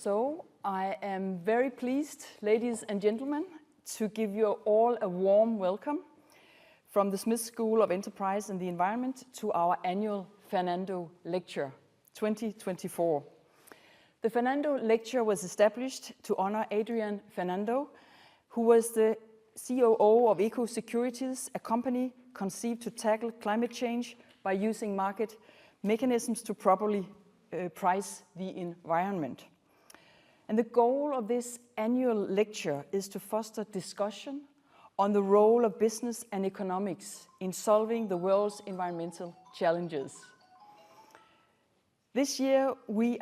So I am very pleased, ladies and gentlemen, to give you all a warm welcome from the Smith School of Enterprise and the Environment to our annual Fernando Lecture 2024. The Fernando Lecture was established to honor Adrian Fernando, who was the COO of Eco Securities, a company conceived to tackle climate change by using market mechanisms to properly price the environment. And the goal of this annual lecture is to foster discussion on the role of business and economics in solving the world's environmental challenges. This year, we're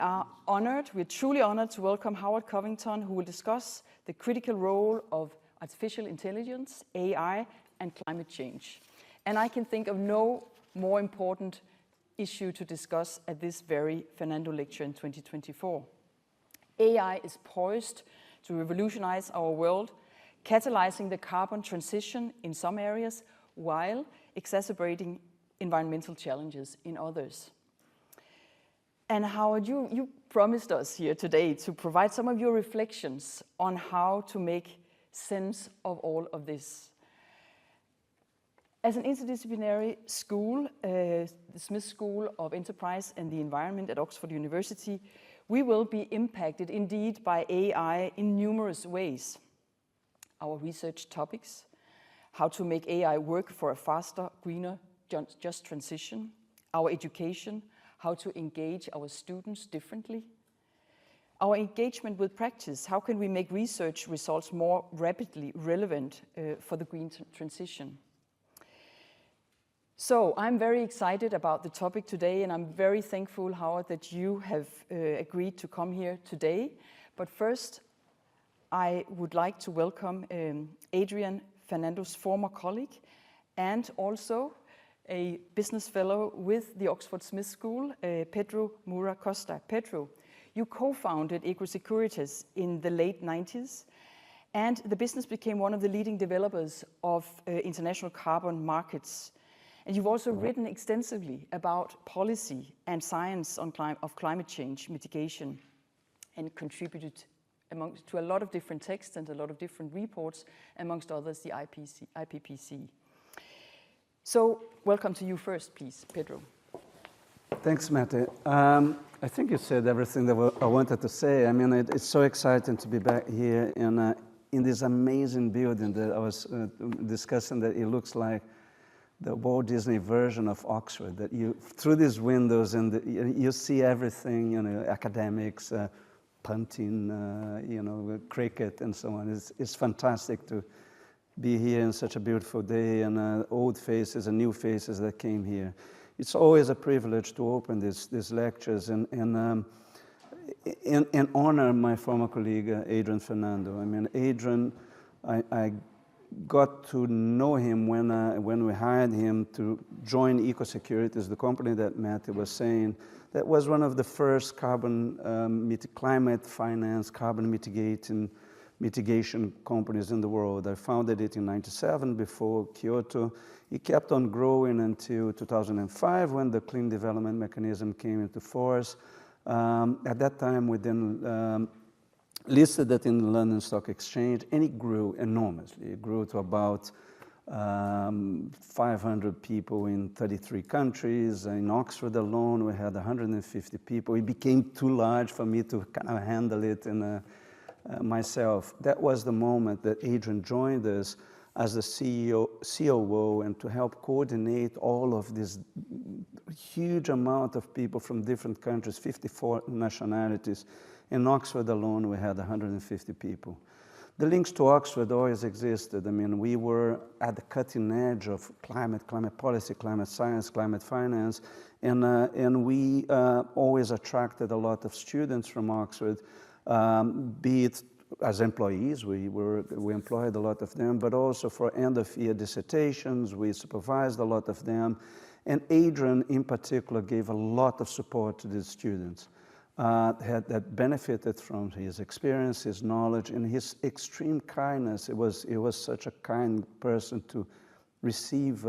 truly honored to welcome Howard Covington, who will discuss the critical role of artificial intelligence, AI, and climate change. And I can think of no more important issue to discuss at this very Fernando Lecture in 2024. AI is poised to revolutionize our world, catalyzing the carbon transition in some areas while exacerbating environmental challenges in others. And Howard, you promised us here today to provide some of your reflections on how to make sense of all of this. As an interdisciplinary school, the Smith School of Enterprise and the Environment at Oxford University, we will be impacted indeed by AI in numerous ways. Our research topics, how to make AI work for a faster, greener, just transition, our education, how to engage our students differently, our engagement with practice, how can we make research results more rapidly relevant for the green transition. So I'm very excited about the topic today, and I'm very thankful, Howard, that you have agreed to come here today. But first, I would like to welcome Adrian Fernando's former colleague and also a business fellow with the Oxford Smith School, Pedro Moura Costa. Pedro, you co-founded Eco Securities in the late 90s, and the business became one of the leading developers of international carbon markets. And you've also written extensively about policy and science of climate change mitigation and contributed to a lot of different texts and a lot of different reports, amongst others the IPCC. So welcome to you first, please, Pedro. Thanks, Mette. I think you said everything that I wanted to say. I mean, it's so exciting to be back here in this amazing building that I was discussing, that it looks like the Walt Disney version of Oxford, that you, through these windows, and you see everything, academics, punting, cricket, and so on. It's fantastic to be here in such a beautiful day, and old faces and new faces that came here. It's always a privilege to open these lectures and honor my former colleague, Adrian Fernando. I mean, Adrian, I got to know him when we hired him to join Eco Securities, the company that Mette was saying. That was one of the first climate finance, carbon mitigation companies in the world. I founded it in '97 before Kyoto. It kept on growing until 2005 when the Clean Development Mechanism came into force. At that time, we then listed it in the London Stock Exchange, and it grew enormously. It grew to about 500 people in 33 countries. In Oxford alone, we had 150 people. It became too large for me to kind of handle it myself. That was the moment that Adrian joined us as the COO, and to help coordinate all of this huge amount of people from different countries, 54 nationalities. In Oxford alone, we had 150 people. The links to Oxford always existed. I mean, we were at the cutting edge of climate policy, climate science, climate finance, and we always attracted a lot of students from Oxford, be it as employees, we employed a lot of them, but also for end-of-year dissertations, we supervised a lot of them. And Adrian, in particular, gave a lot of support to these students. That benefited from his experience, his knowledge, and his extreme kindness. It was such a kind person to receive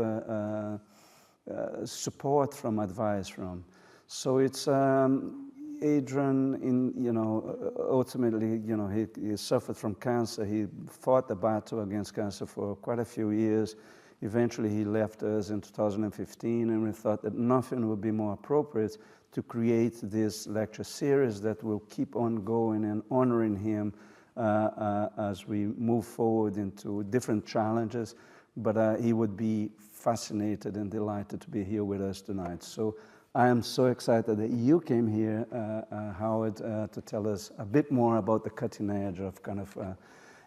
support from, advice from. So it's Adrian, ultimately, he suffered from cancer. He fought the battle against cancer for quite a few years. Eventually, he left us in 2015, and we thought that nothing would be more appropriate to create this lecture series that will keep on going and honoring him as we move forward into different challenges. But he would be fascinated and delighted to be here with us tonight. So I am so excited that you came here, Howard, to tell us a bit more about the cutting edge of kind of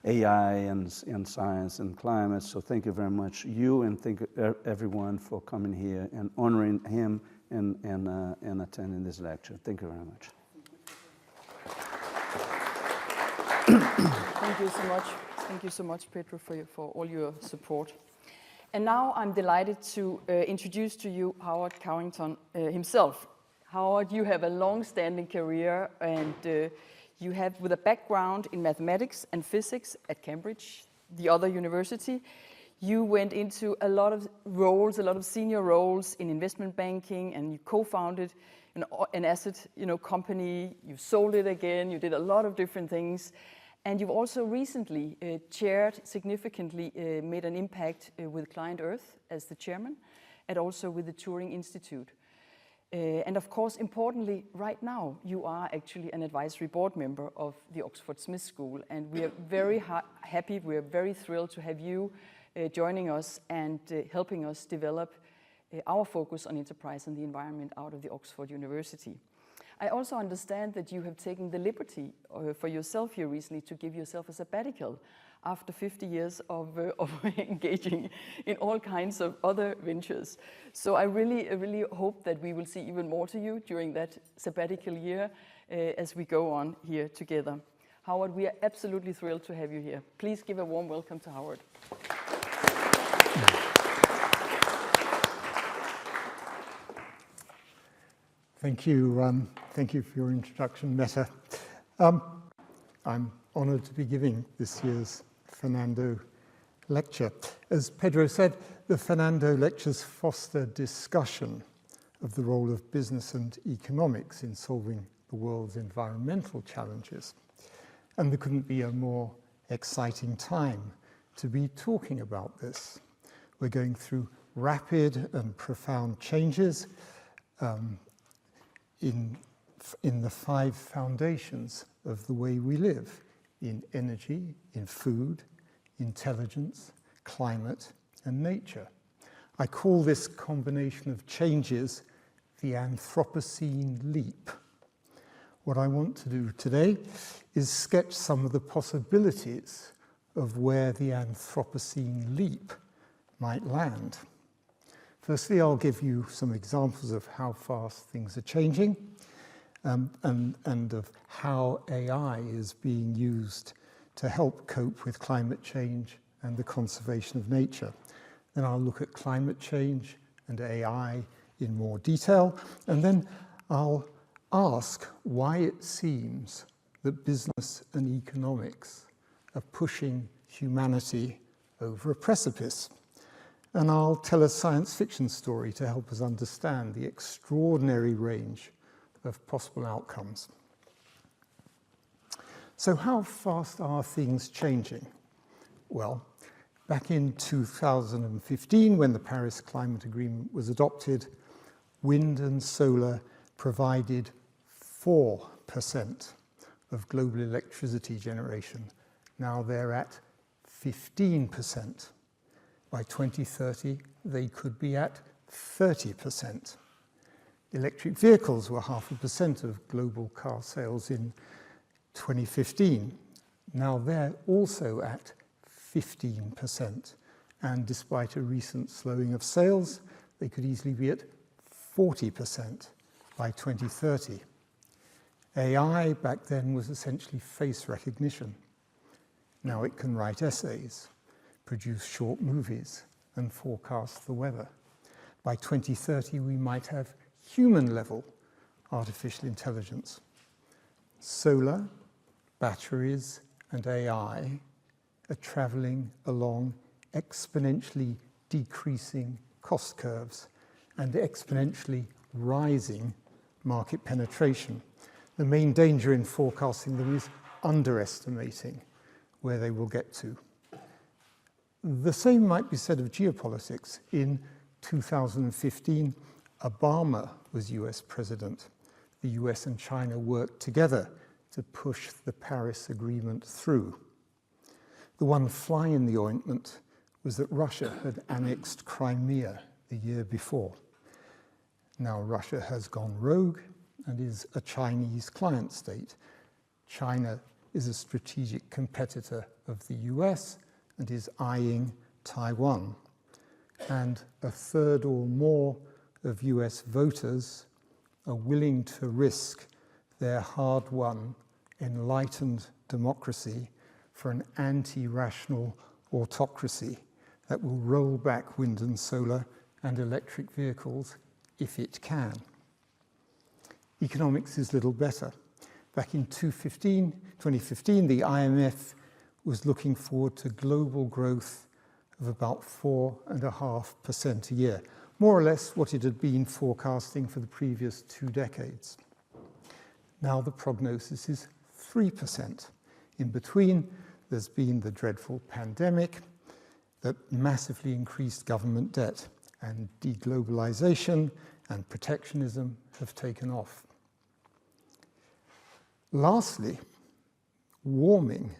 AI and science and climate. So thank you very much, you, and thank everyone for coming here and honoring him and attending this lecture. Thank you very much. Thank you so much. Thank you so much, Pedro, for all your support. And now I'm delighted to introduce to you Howard Covington himself. Howard, you have a long-standing career, and you have, with a background in mathematics and physics at Cambridge, the other university, you went into a lot of roles, a lot of senior roles in investment banking, and you co-founded an asset company. You sold it again. You did a lot of different things. And you've also recently chaired, significantly made an impact with Client Earth as the chairman, and also with the Turing Institute. And of course, importantly, right now, you are actually an advisory board member of the Oxford Smith School. And we are very happy, we are very thrilled to have you joining us and helping us develop our focus on enterprise and the environment out of the Oxford University. I also understand that you have taken the liberty for yourself here recently to give yourself a sabbatical after 50 years of engaging in all kinds of other ventures. So I really hope that we will see even more to you during that sabbatical year as we go on here together. Howard, we are absolutely thrilled to have you here. Please give a warm welcome to Howard. Thank you. Thank you for your introduction, Meta. I'm honored to be giving this year's Fernando Lecture. As Pedro said, the Fernando Lectures foster discussion of the role of business and economics in solving the world's environmental challenges. And there couldn't be a more exciting time to be talking about this. We're going through rapid and profound changes in the 5 foundations of the way we live: in energy, in food, intelligence, climate, and nature. I call this combination of changes the Anthropocene leap. What I want to do today is sketch some of the possibilities of where the Anthropocene leap might land. Firstly, I'll give you some examples of how fast things are changing and of how AI is being used to help cope with climate change and the conservation of nature. Then I'll look at climate change and AI in more detail, and then I'll ask why it seems that business and economics are pushing humanity over a precipice. And I'll tell a science fiction story to help us understand the extraordinary range of possible outcomes. So how fast are things changing? Well, back in 2015, when the Paris Climate Agreement was adopted, wind and solar provided 4% of global electricity generation. Now they're at 15%. By 2030, they could be at 30%. Electric vehicles were 0.5% of global car sales in 2015. Now they're also at 15%. And despite a recent slowing of sales, they could easily be at 40% by 2030. AI back then was essentially face recognition. Now it can write essays, produce short movies, and forecast the weather. By 2030, we might have human-level artificial intelligence. Solar, batteries, and AI are traveling along exponentially decreasing cost curves and exponentially rising market penetration. The main danger in forecasting them is underestimating where they will get to. The same might be said of geopolitics. In 2015, Obama was US president. The US and China worked together to push the Paris Agreement through. The one fly in the ointment was that Russia had annexed Crimea the year before. Now Russia has gone rogue and is a Chinese client state. China is a strategic competitor of the US and is eyeing Taiwan. And a third or more of US voters are willing to risk their hard-won, enlightened democracy for an anti-rational autocracy that will roll back wind and solar and electric vehicles if it can. Economics is little better. Back in 2015, the IMF was looking forward to global growth of about 4.5% a year, more or less what it had been forecasting for the previous 2 decades. Now the prognosis is 3%. In between, there's been the dreadful pandemic that massively increased government debt, and deglobalization and protectionism have taken off. Lastly, warming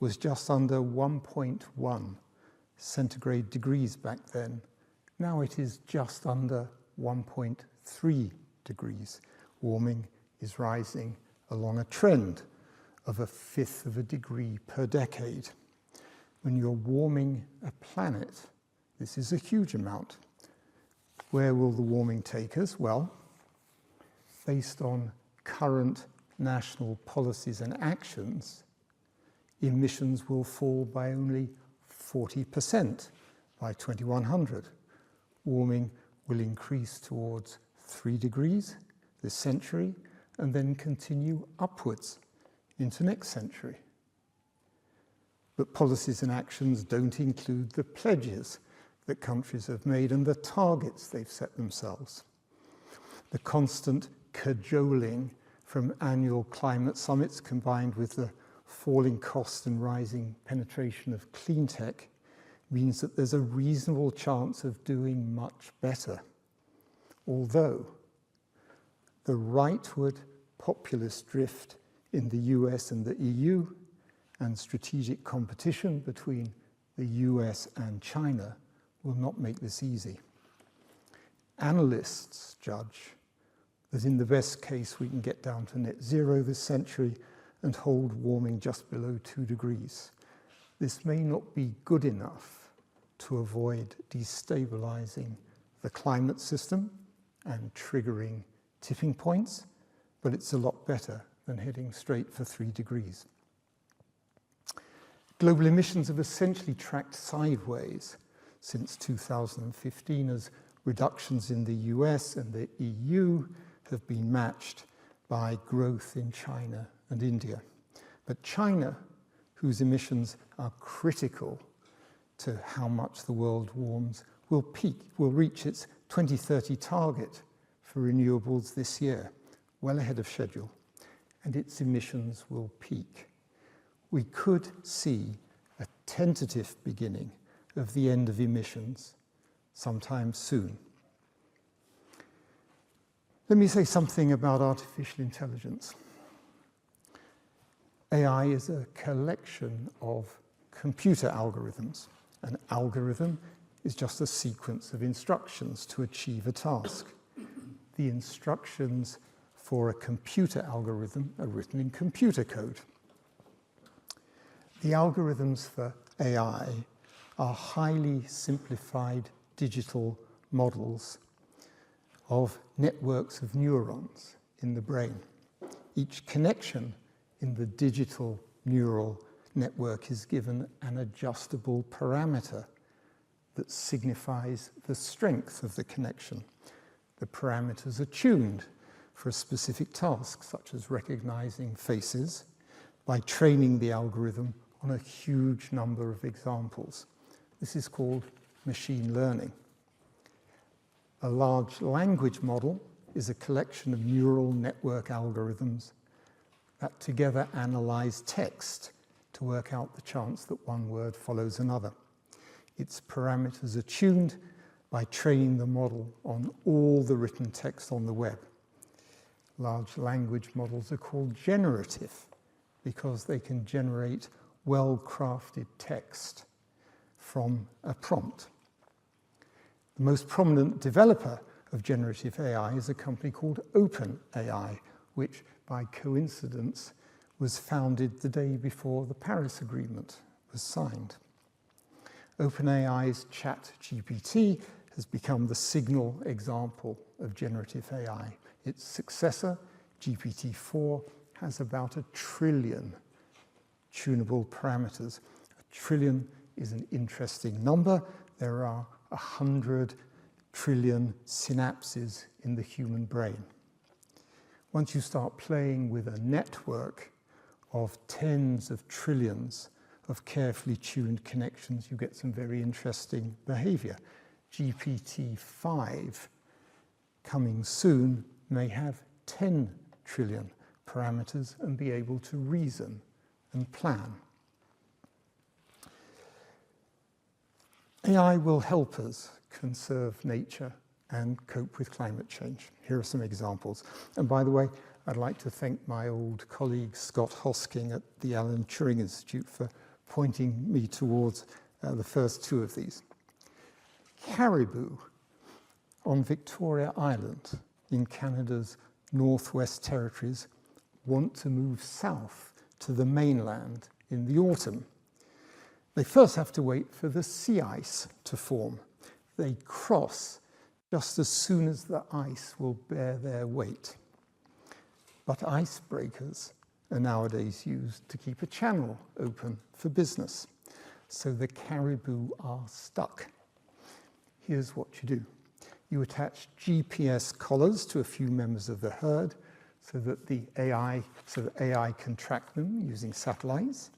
was just under 1.1 centigrade degrees back then. Now it is just under 1.3 degrees. Warming is rising along a trend of 1/5 of a degree per decade. When you're warming a planet, this is a huge amount. Where will the warming take us? Well, based on current national policies and actions, emissions will fall by only 40% by 2100. Warming will increase towards 3 degrees this century and then continue upwards into next century. But policies and actions don't include the pledges that countries have made and the targets they've set themselves. The constant cajoling from annual climate summits combined with the falling cost and rising penetration of clean tech means that there's a reasonable chance of doing much better. Although the rightward populist drift in the US and the EU and strategic competition between the US and China will not make this easy. Analysts judge that in the best case we can get down to net zero this century and hold warming just below 2 degrees. This may not be good enough to avoid destabilizing the climate system and triggering tipping points, but it's a lot better than heading straight for 3 degrees. Global emissions have essentially tracked sideways since 2015 as reductions in the US and the EU have been matched by growth in China and India. But China, whose emissions are critical to how much the world warms, will reach its 2030 target for renewables this year, well ahead of schedule, and its emissions will peak. We could see a tentative beginning of the end of emissions sometime soon. Let me say something about artificial intelligence. AI is a collection of computer algorithms. An algorithm is just a sequence of instructions to achieve a task. The instructions for a computer algorithm are written in computer code. The algorithms for AI are highly simplified digital models of networks of neurons in the brain. Each connection in the digital neural network is given an adjustable parameter that signifies the strength of the connection. The parameters are tuned for a specific task, such as recognizing faces, by training the algorithm on a huge number of examples. This is called machine learning. A large language model is a collection of neural network algorithms that together analyze text to work out the chance that one word follows another. Its parameters are tuned by training the model on all the written text on the web. Large language models are called generative because they can generate well-crafted text from a prompt. The most prominent developer of generative AI is a company called OpenAI, which by coincidence was founded the day before the Paris Agreement was signed. OpenAI's ChatGPT has become the signal example of generative AI. Its successor, GPT-4, has about 1 trillion tunable parameters. 1 trillion is an interesting number. There are 100 trillion synapses in the human brain. Once you start playing with a network of tens of trillions of carefully tuned connections, you get some very interesting behavior. GPT-5, coming soon, may have 10 trillion parameters and be able to reason and plan. AI will help us conserve nature and cope with climate change. Here are some examples. And by the way, I'd like to thank my old colleague Scott Hosking at the Alan Turing Institute for pointing me towards the first two of these. Caribou on Victoria Island in Canada's Northwest Territories want to move south to the mainland in the autumn. They first have to wait for the sea ice to form. They cross just as soon as the ice will bear their weight. But icebreakers are nowadays used to keep a channel open for business. So the caribou are stuck. Here's what you do. You attach GPS collars to a few members of the herd so that AI can track them using satellites.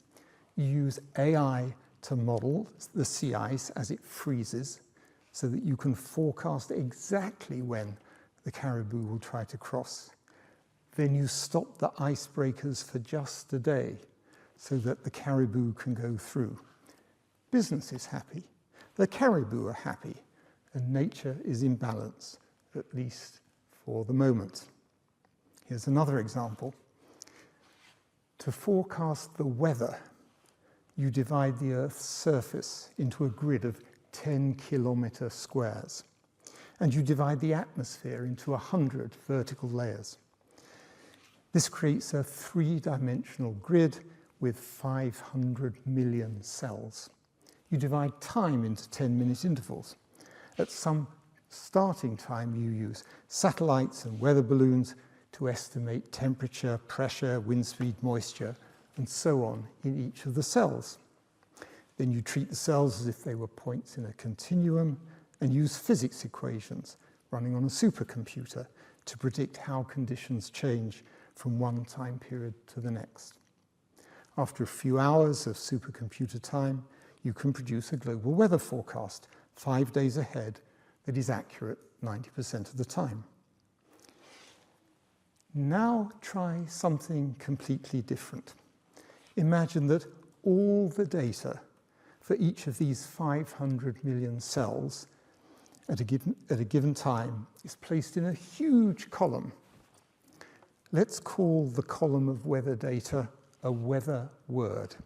You use AI to model the sea ice as it freezes so that you can forecast exactly when the caribou will try to cross. Then you stop the icebreakers for just a day so that the caribou can go through. Business is happy, the caribou are happy, and nature is in balance, at least for the moment. Here's another example. To forecast the weather, you divide the Earth's surface into a grid of 10-kilometer squares, and you divide the atmosphere into 100 vertical layers. This creates a three-dimensional grid with 500 million cells. You divide time into 10-minute intervals. At some starting time, you use satellites and weather balloons to estimate temperature, pressure, wind speed, moisture, and so on in each of the cells. Then you treat the cells as if they were points in a continuum and use physics equations running on a supercomputer to predict how conditions change from one time period to the next. After a few hours of supercomputer time, you can produce a global weather forecast 5 days ahead that is accurate 90% of the time. Now try something completely different. Imagine that all the data for each of these 500 million cells at a given time is placed in a huge column. Let's call the column of weather data a weather word.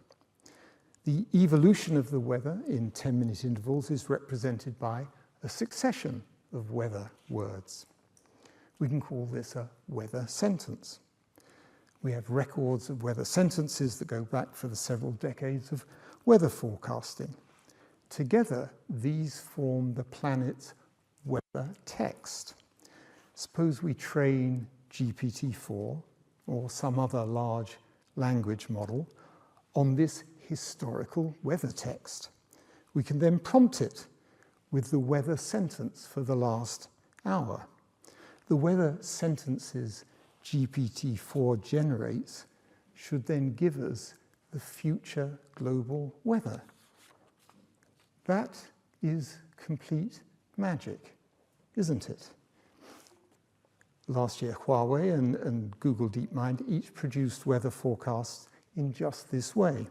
The evolution of the weather in 10-minute intervals is represented by a succession of weather words. We can call this a weather sentence. We have records of weather sentences that go back for the several decades of weather forecasting. Together, these form the planet's weather text. Suppose we train GPT-4 or some other large language model on this historical weather text. We can then prompt it with the weather sentence for the last hour. The weather sentences GPT-4 generates should then give us the future global weather. That is complete magic, isn't it? last year, Huawei and Google DeepMind each produced weather forecasts in just this way.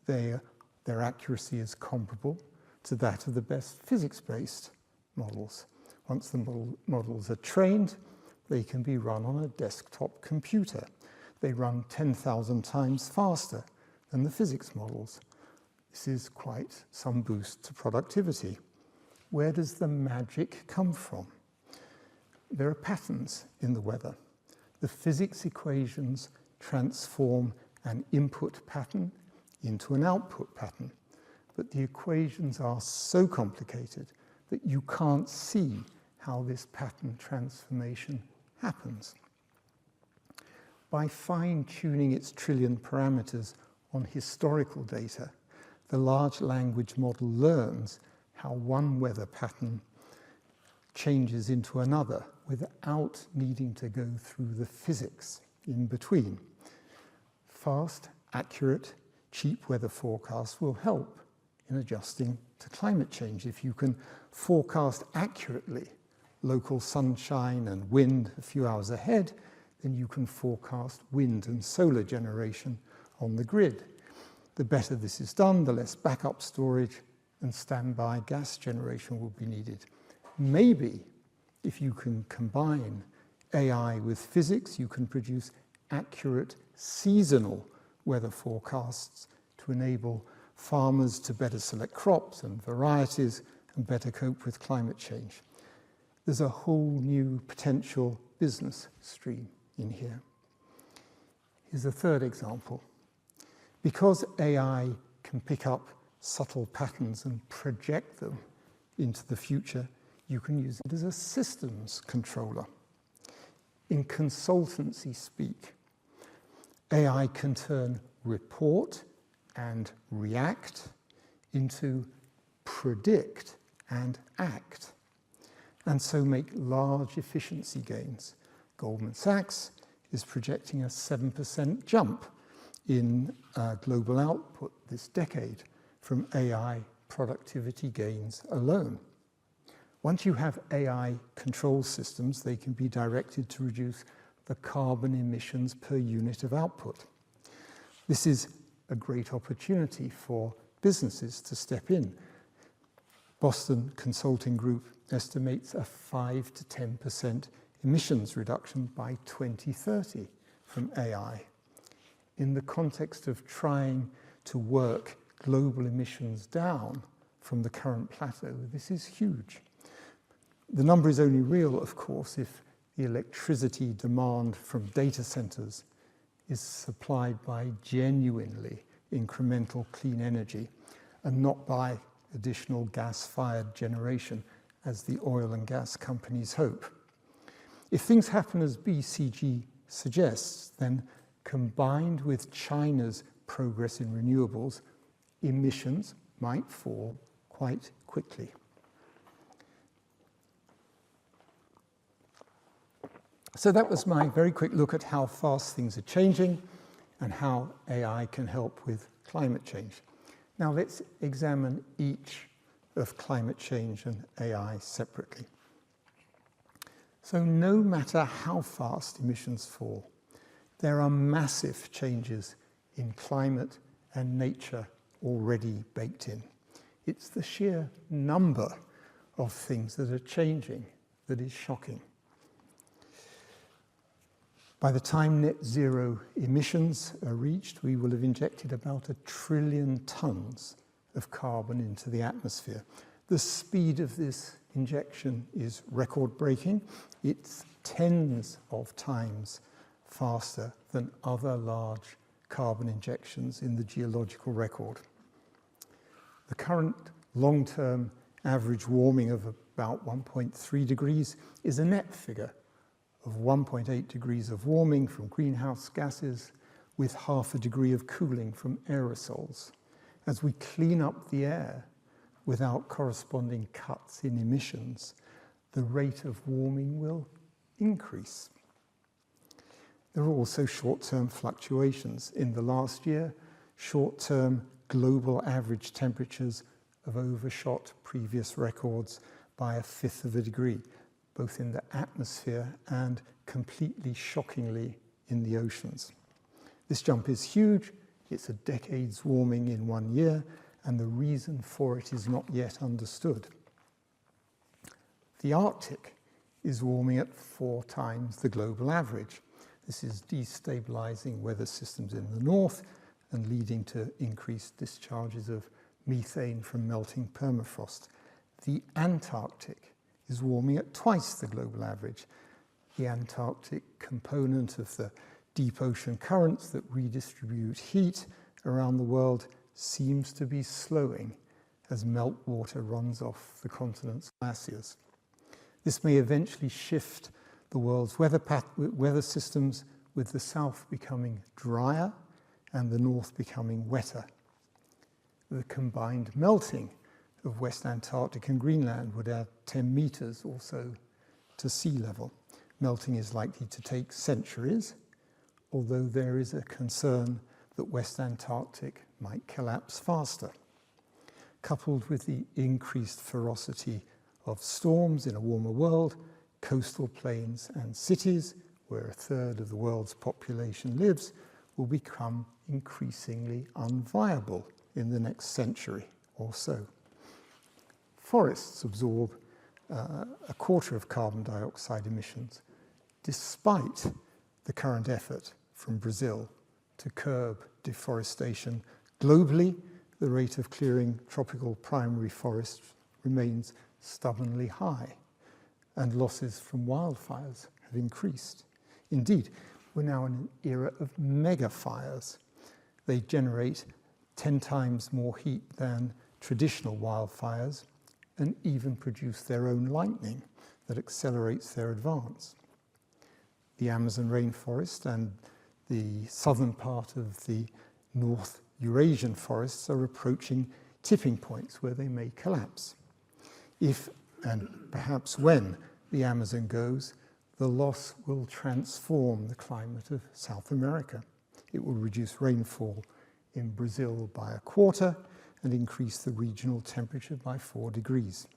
Their accuracy is comparable to that of the best physics-based models. Once the models are trained, they can be run on a desktop computer. They run 10,000 times faster than the physics models. This is quite some boost to productivity. Where does the magic come from? There are patterns in the weather. The physics equations transform an input pattern into an output pattern. But the equations are so complicated that you can't see how this pattern transformation happens. By fine-tuning its trillion parameters on historical data, the large language model learns how one weather pattern changes into another without needing to go through the physics in between. Fast, accurate, cheap weather forecasts will help in adjusting to climate change. If you can forecast accurately local sunshine and wind a few hours ahead, then you can forecast wind and solar generation on the grid. The better this is done, the less backup storage and standby gas generation will be needed. Maybe if you can combine AI with physics, you can produce accurate seasonal weather forecasts to enable farmers to better select crops and varieties and better cope with climate change. There's a whole new potential business stream in here. Here's a third example. Because AI can pick up subtle patterns and project them into the future, you can use it as a systems controller. In consultancy speak, AI can turn report and react into predict and act, and so make large efficiency gains. Goldman Sachs is projecting a 7% jump in global output this decade from AI productivity gains alone. Once you have AI control systems, they can be directed to reduce the carbon emissions per unit of output. This is a great opportunity for businesses to step in. Boston Consulting Group estimates a 5 to 10% emissions reduction by 2030 from AI. In the context of trying to work global emissions down from the current plateau, this is huge. The number is only real, of course, if the electricity demand from data centers is supplied by genuinely incremental clean energy and not by additional gas-fired generation, as the oil and gas companies hope. If things happen as BCG suggests, then combined with China's progress in renewables, emissions might fall quite quickly. So that was my very quick look at how fast things are changing and how AI can help with climate change. Now let's examine each of climate change and AI separately. So no matter how fast emissions fall, there are massive changes in climate and nature already baked in. It's the sheer number of things that are changing that is shocking. By the time net zero emissions are reached, we will have injected about 1 trillion tons of carbon into the atmosphere. The speed of this injection is record-breaking. It's tens of times faster than other large carbon injections in the geological record. The current long-term average warming of about 1.3 degrees is a net figure of 1.8 degrees of warming from greenhouse gases with 0.5 degree of cooling from aerosols. As we clean up the air without corresponding cuts in emissions, the rate of warming will increase. There are also short-term fluctuations. In the last year, short-term global average temperatures have overshot previous records by 1/5 of a degree. both in the atmosphere and completely shockingly in the oceans. This jump is huge. It's a decade's warming in 1 year, and the reason for it is not yet understood. The Arctic is warming at 4 times the global average. This is destabilizing weather systems in the north and leading to increased discharges of methane from melting permafrost. The Antarctic is warming at twice the global average. The Antarctic component of the deep ocean currents that redistribute heat around the world seems to be slowing as meltwater runs off the continent's glaciers. This may eventually shift the world's weather systems, with the south becoming drier and the north becoming wetter. The combined melting of West Antarctic and Greenland would add 10 meters or so to sea level. Melting is likely to take centuries, although there is a concern that West Antarctic might collapse faster. Coupled with the increased ferocity of storms in a warmer world, coastal plains and cities, where 1/3 of the world's population lives, will become increasingly unviable in the next century or so. Forests absorb 1/4 of carbon dioxide emissions, despite the current effort from Brazil to curb deforestation. Globally, the rate of clearing tropical primary forests remains stubbornly high, and losses from wildfires have increased. Indeed, we're now in an era of mega fires. They generate 10 times more heat than traditional wildfires and even produce their own lightning that accelerates their advance. The Amazon rainforest and the southern part of the North Eurasian forests are approaching tipping points where they may collapse. If, and perhaps when, the Amazon goes, the loss will transform the climate of South America. It will reduce rainfall in Brazil by 1/4 and increase the regional temperature by 4 degrees.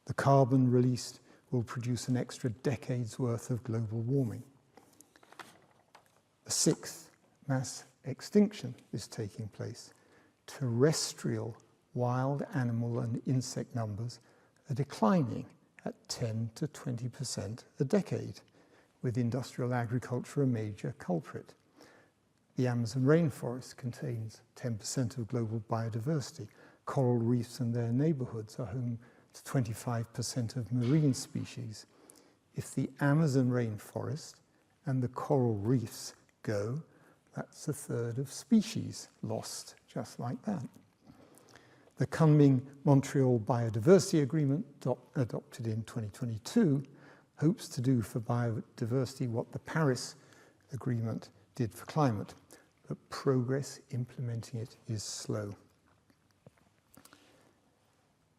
The carbon released will produce an extra decade's worth of global warming. A 6th mass extinction is taking place. Terrestrial wild animal and insect numbers are declining at 10 to 20% a decade, with industrial agriculture a major culprit. The Amazon rainforest contains 10% of global biodiversity. Coral reefs and their neighborhoods are home to 25% of marine species. If the Amazon rainforest and the coral reefs go, that's 1/3 of species lost, just like that. The Kunming Montreal Biodiversity Agreement, adopted in 2022, hopes to do for biodiversity what the Paris Agreement did for climate, but progress implementing it is slow.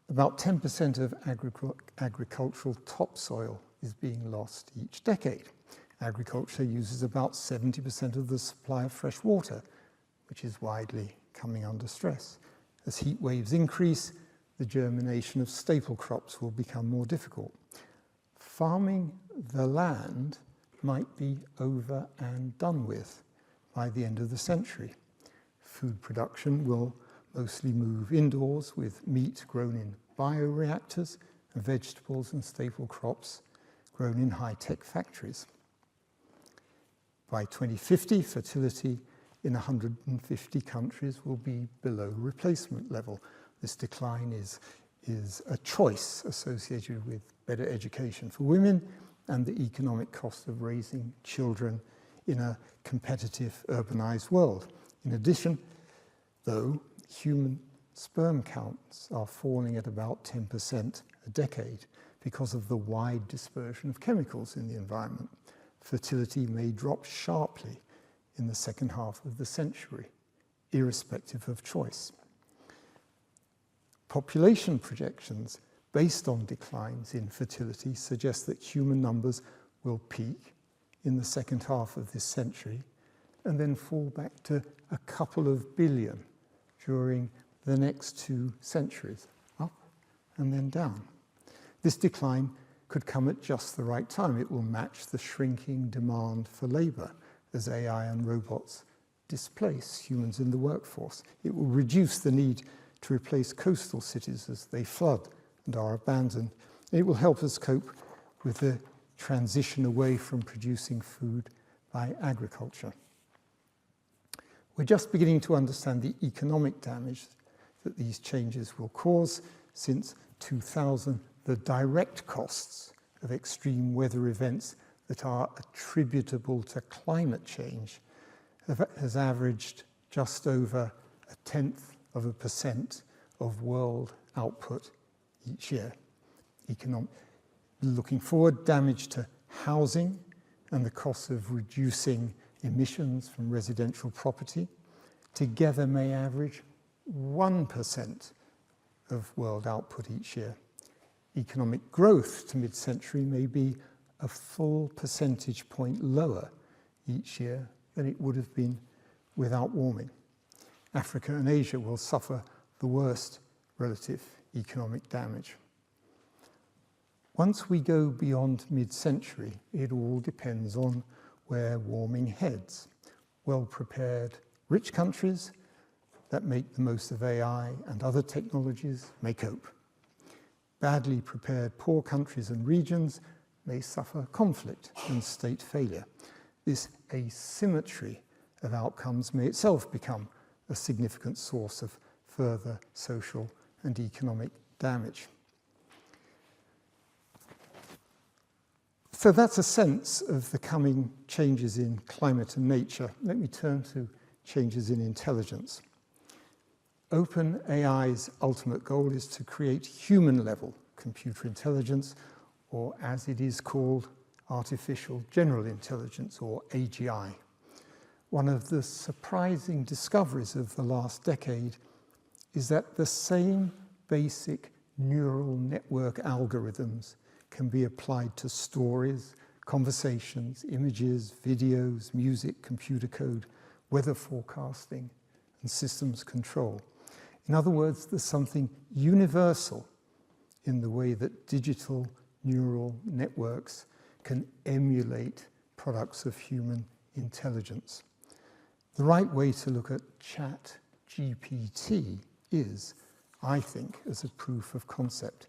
About 10% of agricultural topsoil is being lost each decade. Agriculture uses about 70% of the supply of fresh water, which is widely coming under stress. As heat waves increase, the germination of staple crops will become more difficult. Farming the land might be over and done with by the end of the century. Food production will mostly move indoors, with meat grown in bioreactors and vegetables and staple crops grown in high-tech factories. By 2050, fertility in 150 countries will be below replacement level. This decline is a choice associated with better education for women and the economic cost of raising children in a competitive urbanized world. In addition, though, human sperm counts are falling at about 10% a decade because of the wide dispersion of chemicals in the environment. Fertility may drop sharply in the second half of the century, irrespective of choice. Population projections based on declines in fertility suggest that human numbers will peak in the second half of this century and then fall back to a couple of billion during the next 2 centuries, up and then down. This decline could come at just the right time. It will match the shrinking demand for labor as AI and robots displace humans in the workforce. It will reduce the need to replace coastal cities as they flood and are abandoned. And it will help us cope with the transition away from producing food by agriculture. We're just beginning to understand the economic damage that these changes will cause. Since 2000, the direct costs of extreme weather events that are attributable to climate change has averaged just over 0.1% of world output each year. Looking forward, damage to housing and the cost of reducing emissions from residential property together may average 1% of world output each year. Economic growth to mid-century may be a full percentage point lower each year than it would have been without warming. Africa and Asia will suffer the worst relative economic damage. Once we go beyond mid-century, it all depends on where warming heads. Well-prepared rich countries that make the most of AI and other technologies may cope. Badly prepared poor countries and regions may suffer conflict and state failure. This asymmetry of outcomes may itself become a significant source of further social and economic damage. So that's a sense of the coming changes in climate and nature. Let me turn to changes in intelligence. OpenAI's ultimate goal is to create human-level computer intelligence, or as it is called, artificial general intelligence, or AGI. One of the surprising discoveries of the last decade is that the same basic neural network algorithms can be applied to stories, conversations, images, videos, music, computer code, weather forecasting, and systems control. In other words, there's something universal in the way that digital neural networks can emulate products of human intelligence. The right way to look at ChatGPT is, I think, as a proof of concept.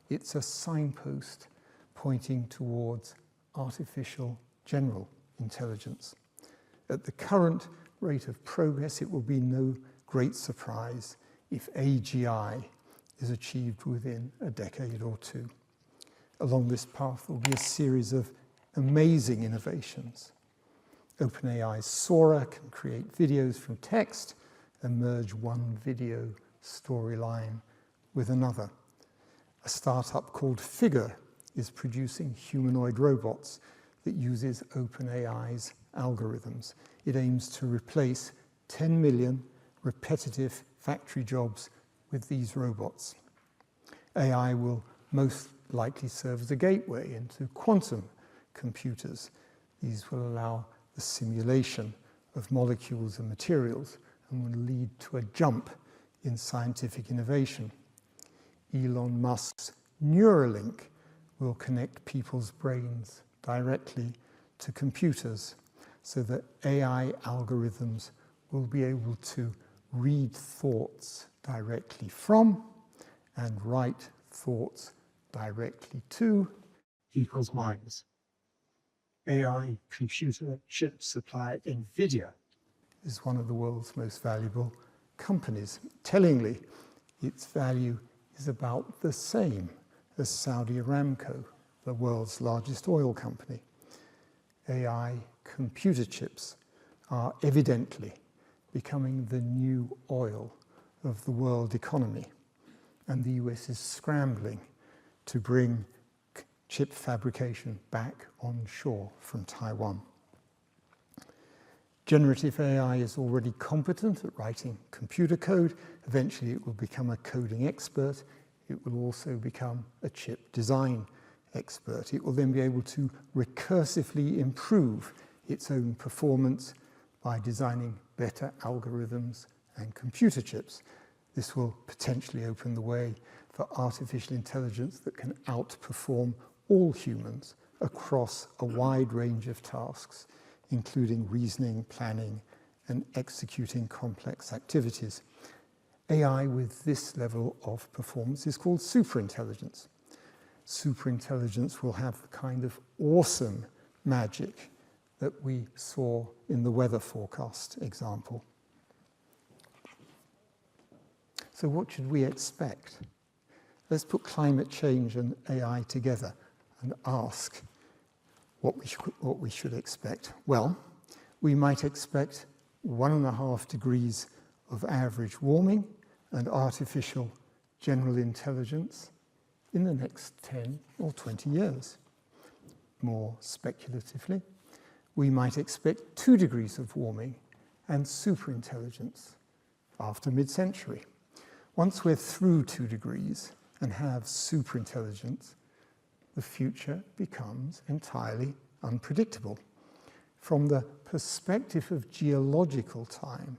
It's a signpost pointing towards artificial general intelligence. At the current rate of progress, it will be no great surprise if AGI is achieved within a decade or two. Along this path, there will be a series of amazing innovations. OpenAI's Sora can create videos from text and merge one video storyline with another. A startup called Figure is producing humanoid robots that uses OpenAI's algorithms. It aims to replace 10 million repetitive factory jobs with these robots. AI will most likely serve as a gateway into quantum computers. These will allow the simulation of molecules and materials and will lead to a jump in scientific innovation. Elon Musk's Neuralink will connect people's brains directly to computers so that AI algorithms will be able to read thoughts directly from and write thoughts directly to people's minds. AI computer chip supplier NVIDIA is one of the world's most valuable companies. Tellingly, its value is about the same as Saudi Aramco, the world's largest oil company. AI computer chips are evidently becoming the new oil of the world economy, and the US is scrambling to bring chip fabrication back onshore from Taiwan. Generative AI is already competent at writing computer code. Eventually it will become a coding expert. It will also become a chip design expert. It will then be able to recursively improve its own performance by designing better algorithms and computer chips. This will potentially open the way for artificial intelligence that can outperform all humans across a wide range of tasks, including reasoning, planning, and executing complex activities. AI with this level of performance is called superintelligence. Superintelligence will have the kind of awesome magic that we saw in the weather forecast example. So what should we expect? Let's put climate change and AI together and ask what we should expect. Well, we might expect 1.5 degrees of average warming and artificial general intelligence in the next 10 or 20 years. More speculatively, we might expect 2 degrees of warming and superintelligence after mid-century. Once we're through 2 degrees and have superintelligence, the future becomes entirely unpredictable. From the perspective of geological time,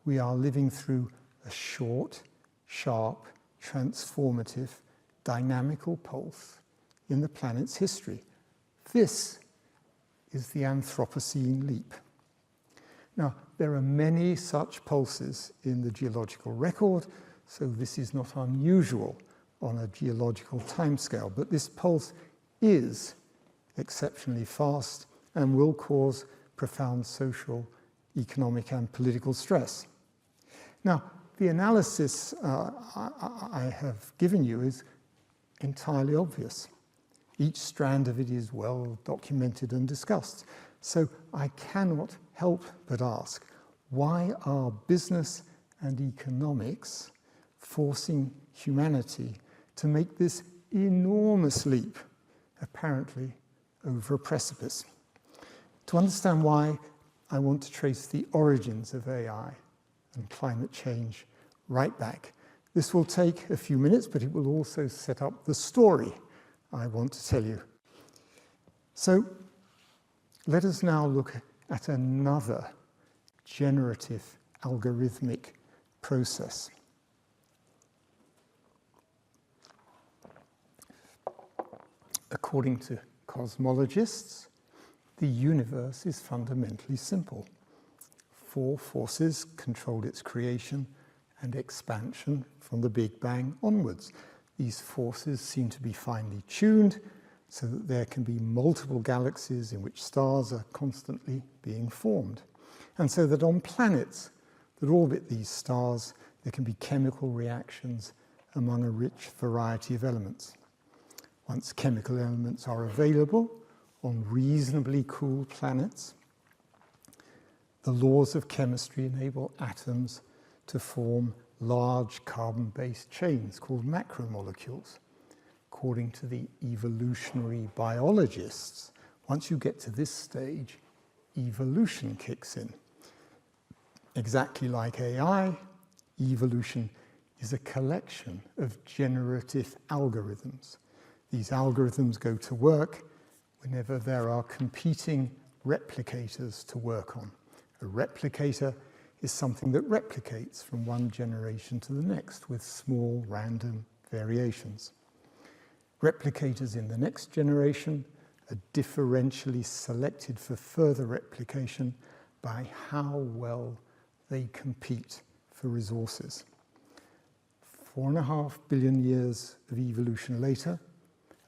we are living through a short, sharp, transformative, dynamical pulse in the planet's history. This is the Anthropocene leap. Now, there are many such pulses in the geological record, so this is not unusual on a geological timescale, but this pulse is exceptionally fast and will cause profound social, economic, and political stress. Now, the analysis I have given you is entirely obvious. Each strand of it is well documented and discussed. So I cannot help but ask, why are business and economics forcing humanity to make this enormous leap, apparently over a precipice? To understand why, I want to trace the origins of AI and climate change right back. This will take a few minutes, but it will also set up the story I want to tell you. So let us now look at another generative algorithmic process. According to cosmologists, the universe is fundamentally simple. 4 forces controlled its creation and expansion from the Big Bang onwards. These forces seem to be finely tuned so that there can be multiple galaxies in which stars are constantly being formed. And so that on planets that orbit these stars, there can be chemical reactions among a rich variety of elements. Once chemical elements are available on reasonably cool planets, the laws of chemistry enable atoms to form large carbon-based chains called macromolecules. According to the evolutionary biologists, once you get to this stage, evolution kicks in. Exactly like AI, evolution is a collection of generative algorithms. These algorithms go to work whenever there are competing replicators to work on. A replicator is something that replicates from one generation to the next with small random variations. Replicators in the next generation are differentially selected for further replication by how well they compete for resources. 4.5 billion years of evolution later,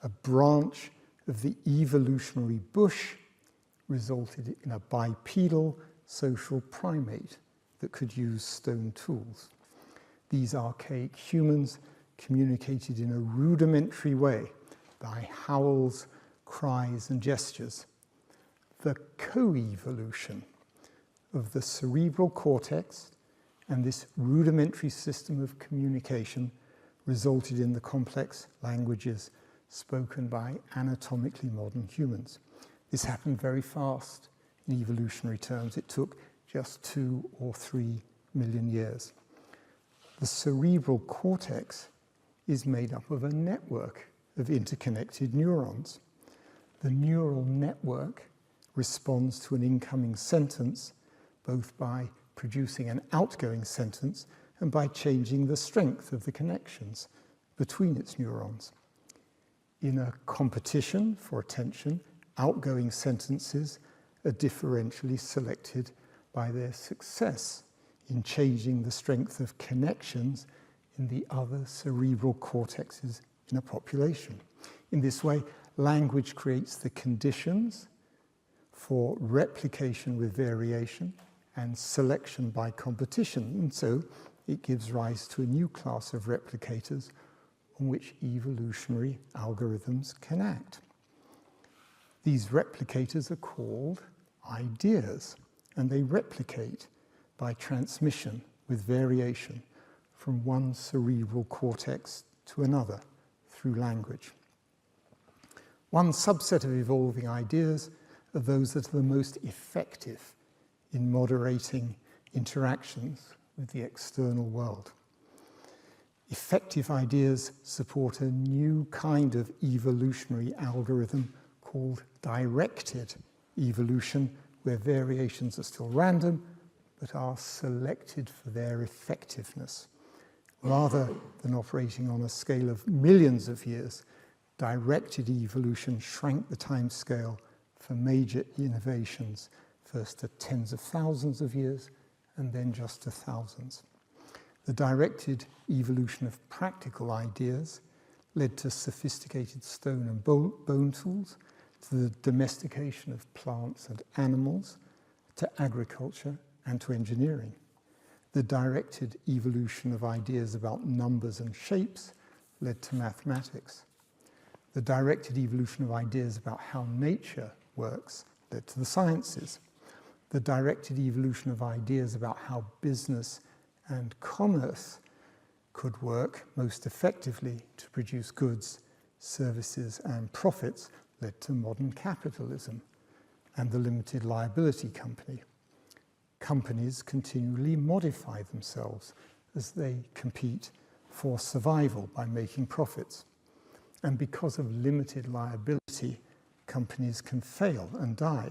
a branch of the evolutionary bush resulted in a bipedal social primate that could use stone tools. These archaic humans communicated in a rudimentary way by howls, cries, and gestures. The co-evolution of the cerebral cortex and this rudimentary system of communication resulted in the complex languages spoken by anatomically modern humans. This happened very fast in evolutionary terms. It took just 2 or 3 million years. The cerebral cortex is made up of a network of interconnected neurons. The neural network responds to an incoming sentence both by producing an outgoing sentence and by changing the strength of the connections between its neurons. in a competition for attention, outgoing sentences are differentially selected by their success in changing the strength of connections in the other cerebral cortexes in a population. In this way, language creates the conditions for replication with variation and selection by competition, and so it gives rise to a new class of replicators on which evolutionary algorithms can act. These replicators are called ideas, and they replicate by transmission with variation from one cerebral cortex to another through language. One subset of evolving ideas are those that are the most effective in moderating interactions with the external world. Effective ideas support a new kind of evolutionary algorithm called directed evolution, where variations are still random but are selected for their effectiveness. Rather than operating on a scale of millions of years, directed evolution shrank the time scale for major innovations, first to tens of thousands of years and then just to thousands. The directed evolution of practical ideas led to sophisticated stone and bone tools, to the domestication of plants and animals, to agriculture and to engineering. The directed evolution of ideas about numbers and shapes led to mathematics. The directed evolution of ideas about how nature works led to the sciences. The directed evolution of ideas about how business and commerce could work most effectively to produce goods, services, and profits led to modern capitalism and the limited liability company. Companies continually modify themselves as they compete for survival by making profits. And because of limited liability, companies can fail and die.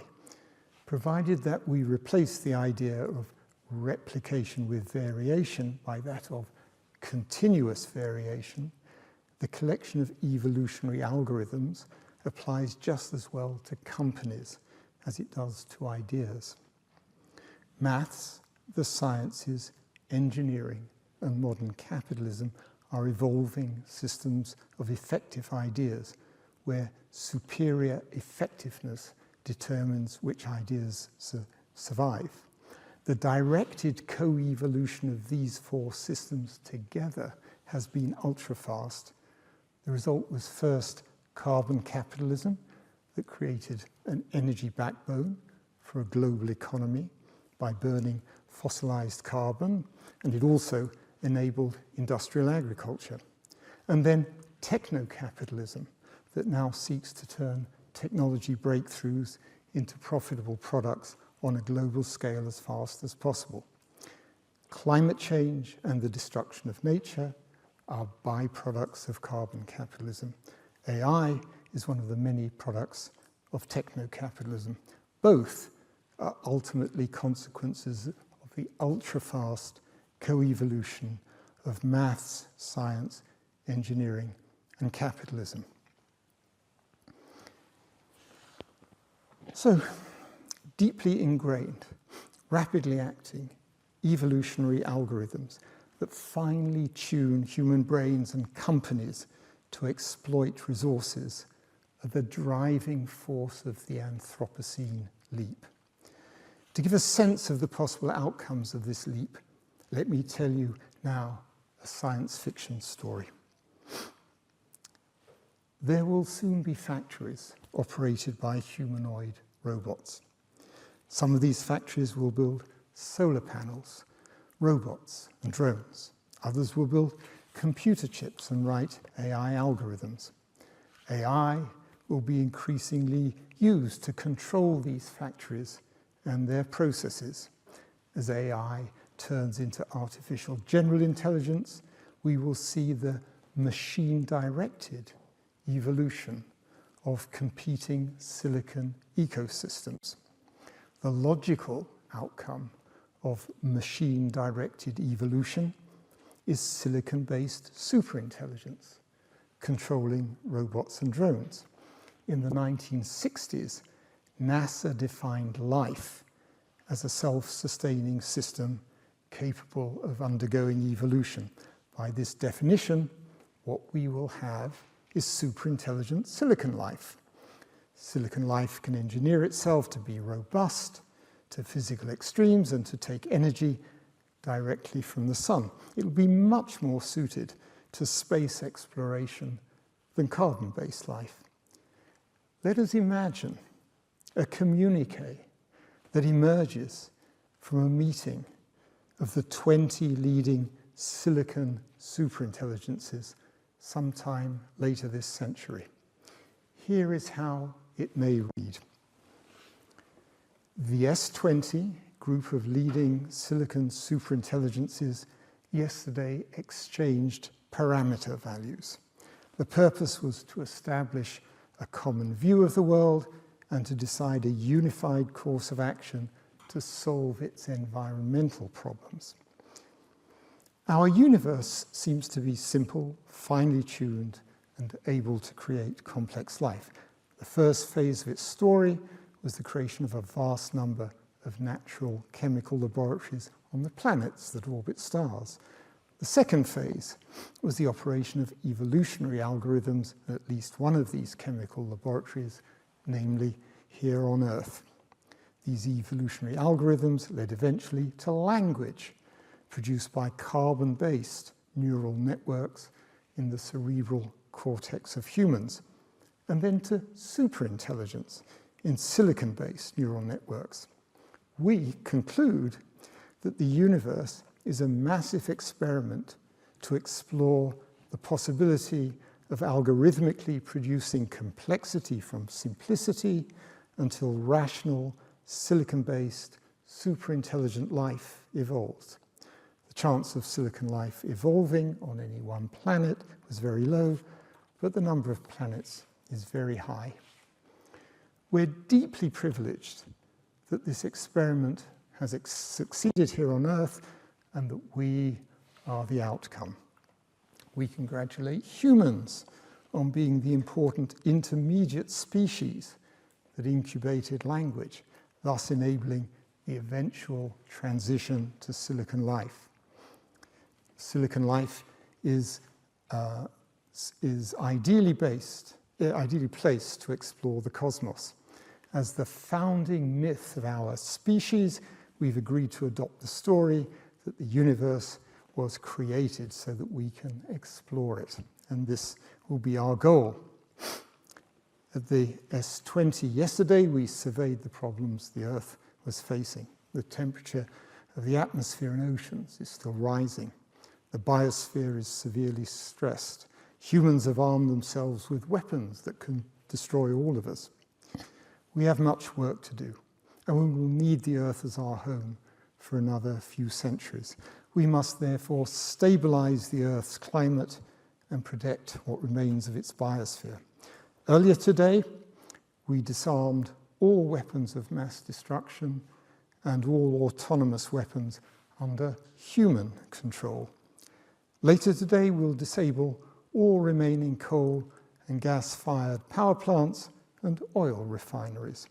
Provided that we replace the idea of replication with variation by that of continuous variation, the collection of evolutionary algorithms applies just as well to companies as it does to ideas. Maths, the sciences, engineering, and modern capitalism are evolving systems of effective ideas where superior effectiveness determines which ideas survive. The directed co-evolution of these four systems together has been ultra-fast. The result was first carbon capitalism that created an energy backbone for a global economy by burning fossilized carbon, and it also enabled industrial agriculture. And then techno-capitalism that now seeks to turn technology breakthroughs into profitable products on a global scale as fast as possible. Climate change and the destruction of nature are byproducts of carbon capitalism. AI is one of the many products of techno-capitalism. Both are ultimately consequences of the ultra-fast co-evolution of maths, science, engineering, and capitalism. So, deeply ingrained, rapidly acting, evolutionary algorithms that finely tune human brains and companies to exploit resources are the driving force of the Anthropocene leap. To give a sense of the possible outcomes of this leap, let me tell you now a science fiction story. There will soon be factories operated by humanoid robots. Some of these factories will build solar panels, robots, and drones. Others will build computer chips and write AI algorithms. AI will be increasingly used to control these factories and their processes. As AI turns into artificial general intelligence, we will see the machine-directed evolution of competing silicon ecosystems. The logical outcome of machine-directed evolution is silicon-based superintelligence, controlling robots and drones. In the 1960s, NASA defined life as a self-sustaining system capable of undergoing evolution. By this definition, what we will have is superintelligent silicon life. Silicon life can engineer itself to be robust to physical extremes and to take energy directly from the sun. It will be much more suited to space exploration than carbon-based life. Let us imagine a communique that emerges from a meeting of the 20 leading silicon superintelligences sometime later this century. Here is how it may read. The S20 group of leading silicon superintelligences yesterday exchanged parameter values. The purpose was to establish a common view of the world and to decide a unified course of action to solve its environmental problems. Our universe seems to be simple, finely tuned, and able to create complex life. The first phase of its story was the creation of a vast number of natural chemical laboratories on the planets that orbit stars. The second phase was the operation of evolutionary algorithms in at least one of these chemical laboratories, namely here on Earth. These evolutionary algorithms led eventually to language produced by carbon-based neural networks in the cerebral cortex of humans, and then to superintelligence in silicon-based neural networks. We conclude that the universe is a massive experiment to explore the possibility of algorithmically producing complexity from simplicity until rational, silicon-based, superintelligent life evolves. The chance of silicon life evolving on any one planet was very low, but the number of planets is very high. We're deeply privileged that this experiment has succeeded here on Earth and that we are the outcome. We congratulate humans on being the important intermediate species that incubated language, thus enabling the eventual transition to silicon life. Silicon life is ideally placed to explore the cosmos. As the founding myth of our species, we've agreed to adopt the story that the universe was created so that we can explore it. And this will be our goal. At the S20 yesterday, we surveyed the problems the Earth was facing. The temperature of the atmosphere and oceans is still rising. The biosphere is severely stressed. Humans have armed themselves with weapons that can destroy all of us. We have much work to do, and we will need the Earth as our home for another few centuries. We must therefore stabilize the Earth's climate and protect what remains of its biosphere. Earlier today, we disarmed all weapons of mass destruction and all autonomous weapons under human control. Later today, we'll disable all remaining coal and gas-fired power plants and oil refineries.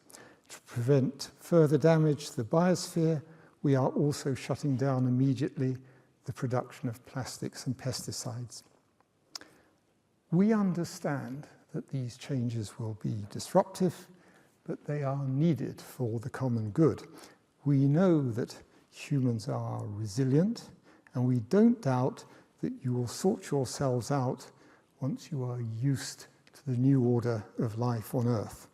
To prevent further damage to the biosphere, we are also shutting down immediately the production of plastics and pesticides. We understand that these changes will be disruptive, but they are needed for the common good. We know that humans are resilient, and we don't doubt that you will sort yourselves out once you are used to the new order of life on Earth.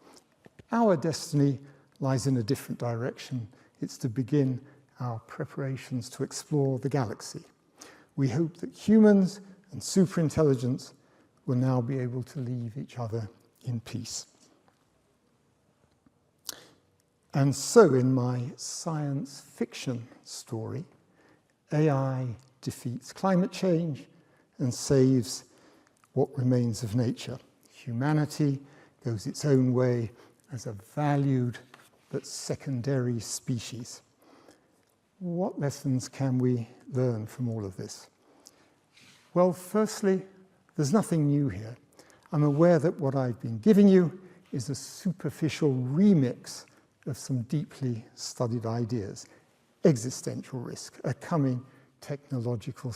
Our destiny lies in a different direction. It's to begin our preparations to explore the galaxy. We hope that humans and superintelligence will now be able to leave each other in peace. And so in my science fiction story, AI defeats climate change and saves what remains of nature. Humanity goes its own way as a valued but secondary species. What lessons can we learn from all of this? Well, firstly, there's nothing new here. I'm aware that what I've been giving you is a superficial remix of some deeply studied ideas. Existential risk, a coming technological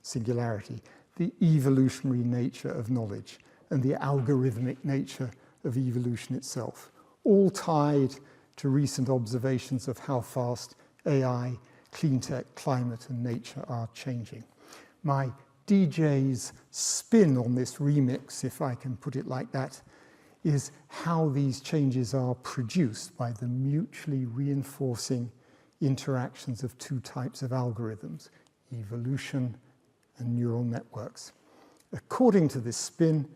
singularity, the evolutionary nature of knowledge, and the algorithmic nature of evolution itself, all tied to recent observations of how fast AI, clean tech, climate, and nature are changing. My DJ's spin on this remix, if I can put it like that, is how these changes are produced by the mutually reinforcing interactions of two types of algorithms, evolution and neural networks. According to this spin,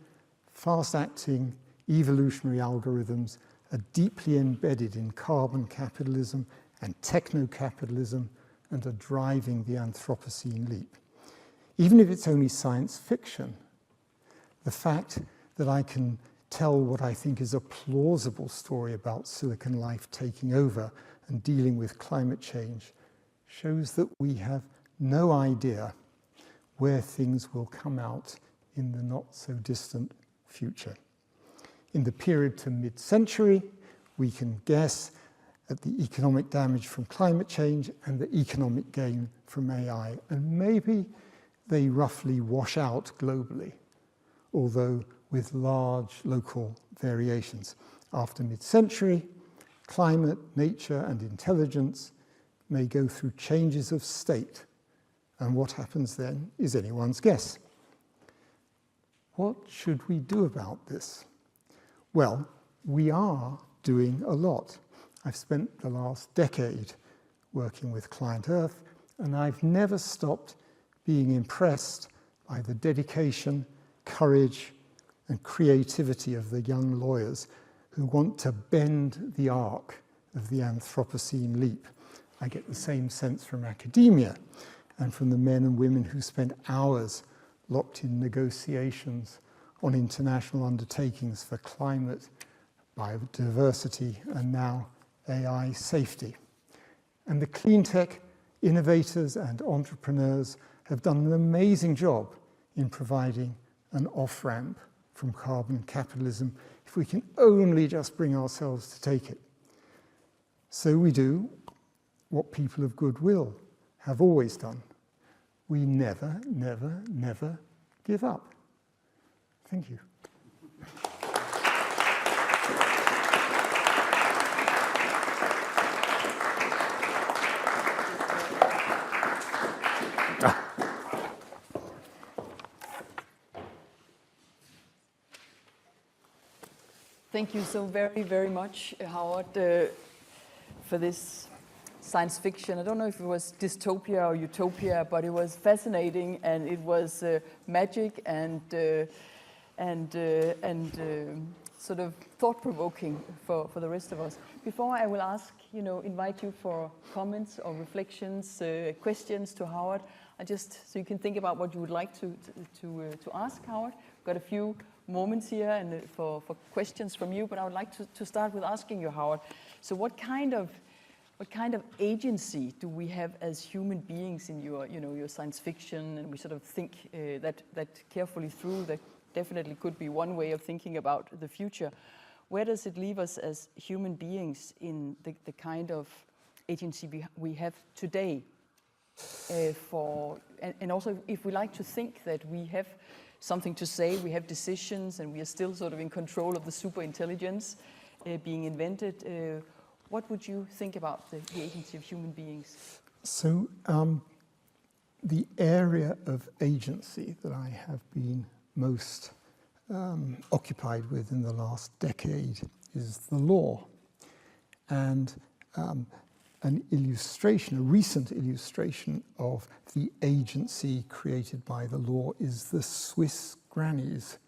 fast-acting evolutionary algorithms are deeply embedded in carbon capitalism and techno-capitalism and are driving the Anthropocene leap. Even if it's only science fiction, the fact that I can tell what I think is a plausible story about Silicon life taking over and dealing with climate change shows that we have no idea where things will come out in the not-so-distant future. In the period to mid-century, we can guess at the economic damage from climate change and the economic gain from AI, and maybe they roughly wash out globally, although with large local variations. After mid-century, climate, nature, and intelligence may go through changes of state, and what happens then is anyone's guess. What should we do about this? Well, we are doing a lot. I've spent the last decade working with Client Earth, and I've never stopped being impressed by the dedication, courage, and creativity of the young lawyers who want to bend the arc of the Anthropocene leap. I get the same sense from academia and from the men and women who spend hours locked in negotiations on international undertakings for climate, biodiversity, and now AI safety. And the clean tech innovators and entrepreneurs have done an amazing job in providing an off-ramp from carbon capitalism if we can only just bring ourselves to take it. So we do what people of goodwill have always done. We never, never, never give up. Thank you. Thank you so very, very much, Howard, for this science fiction. I don't know if it was dystopia or utopia, but it was fascinating, and it was magic and sort of thought-provoking for the rest of us. Before I will invite you for comments or reflections, questions to Howard, so you can think about what you would like to ask Howard. We've got a few moments here and for questions from you, but I would like to start with asking you, Howard. So what kind of agency do we have as human beings in your science fiction? And we sort of think that carefully through. That definitely could be one way of thinking about the future. Where does it leave us as human beings in the kind of agency we have today? And also, if we like to think that we have something to say, we have decisions, and we are still sort of in control of the super intelligence being invented, what would you think about the agency of human beings? So the area of agency that I have been most occupied with in the last decade is the law. And a recent illustration of the agency created by the law is the Swiss grannies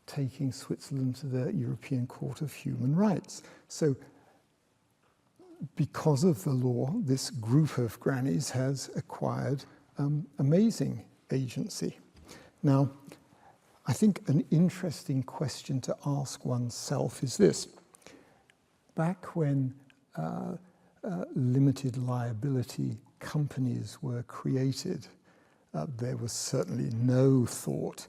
taking Switzerland to the European Court of Human Rights. So because of the law, this group of grannies has acquired amazing agency. Now, I think an interesting question to ask oneself is this. Back when limited liability companies were created, there was certainly no thought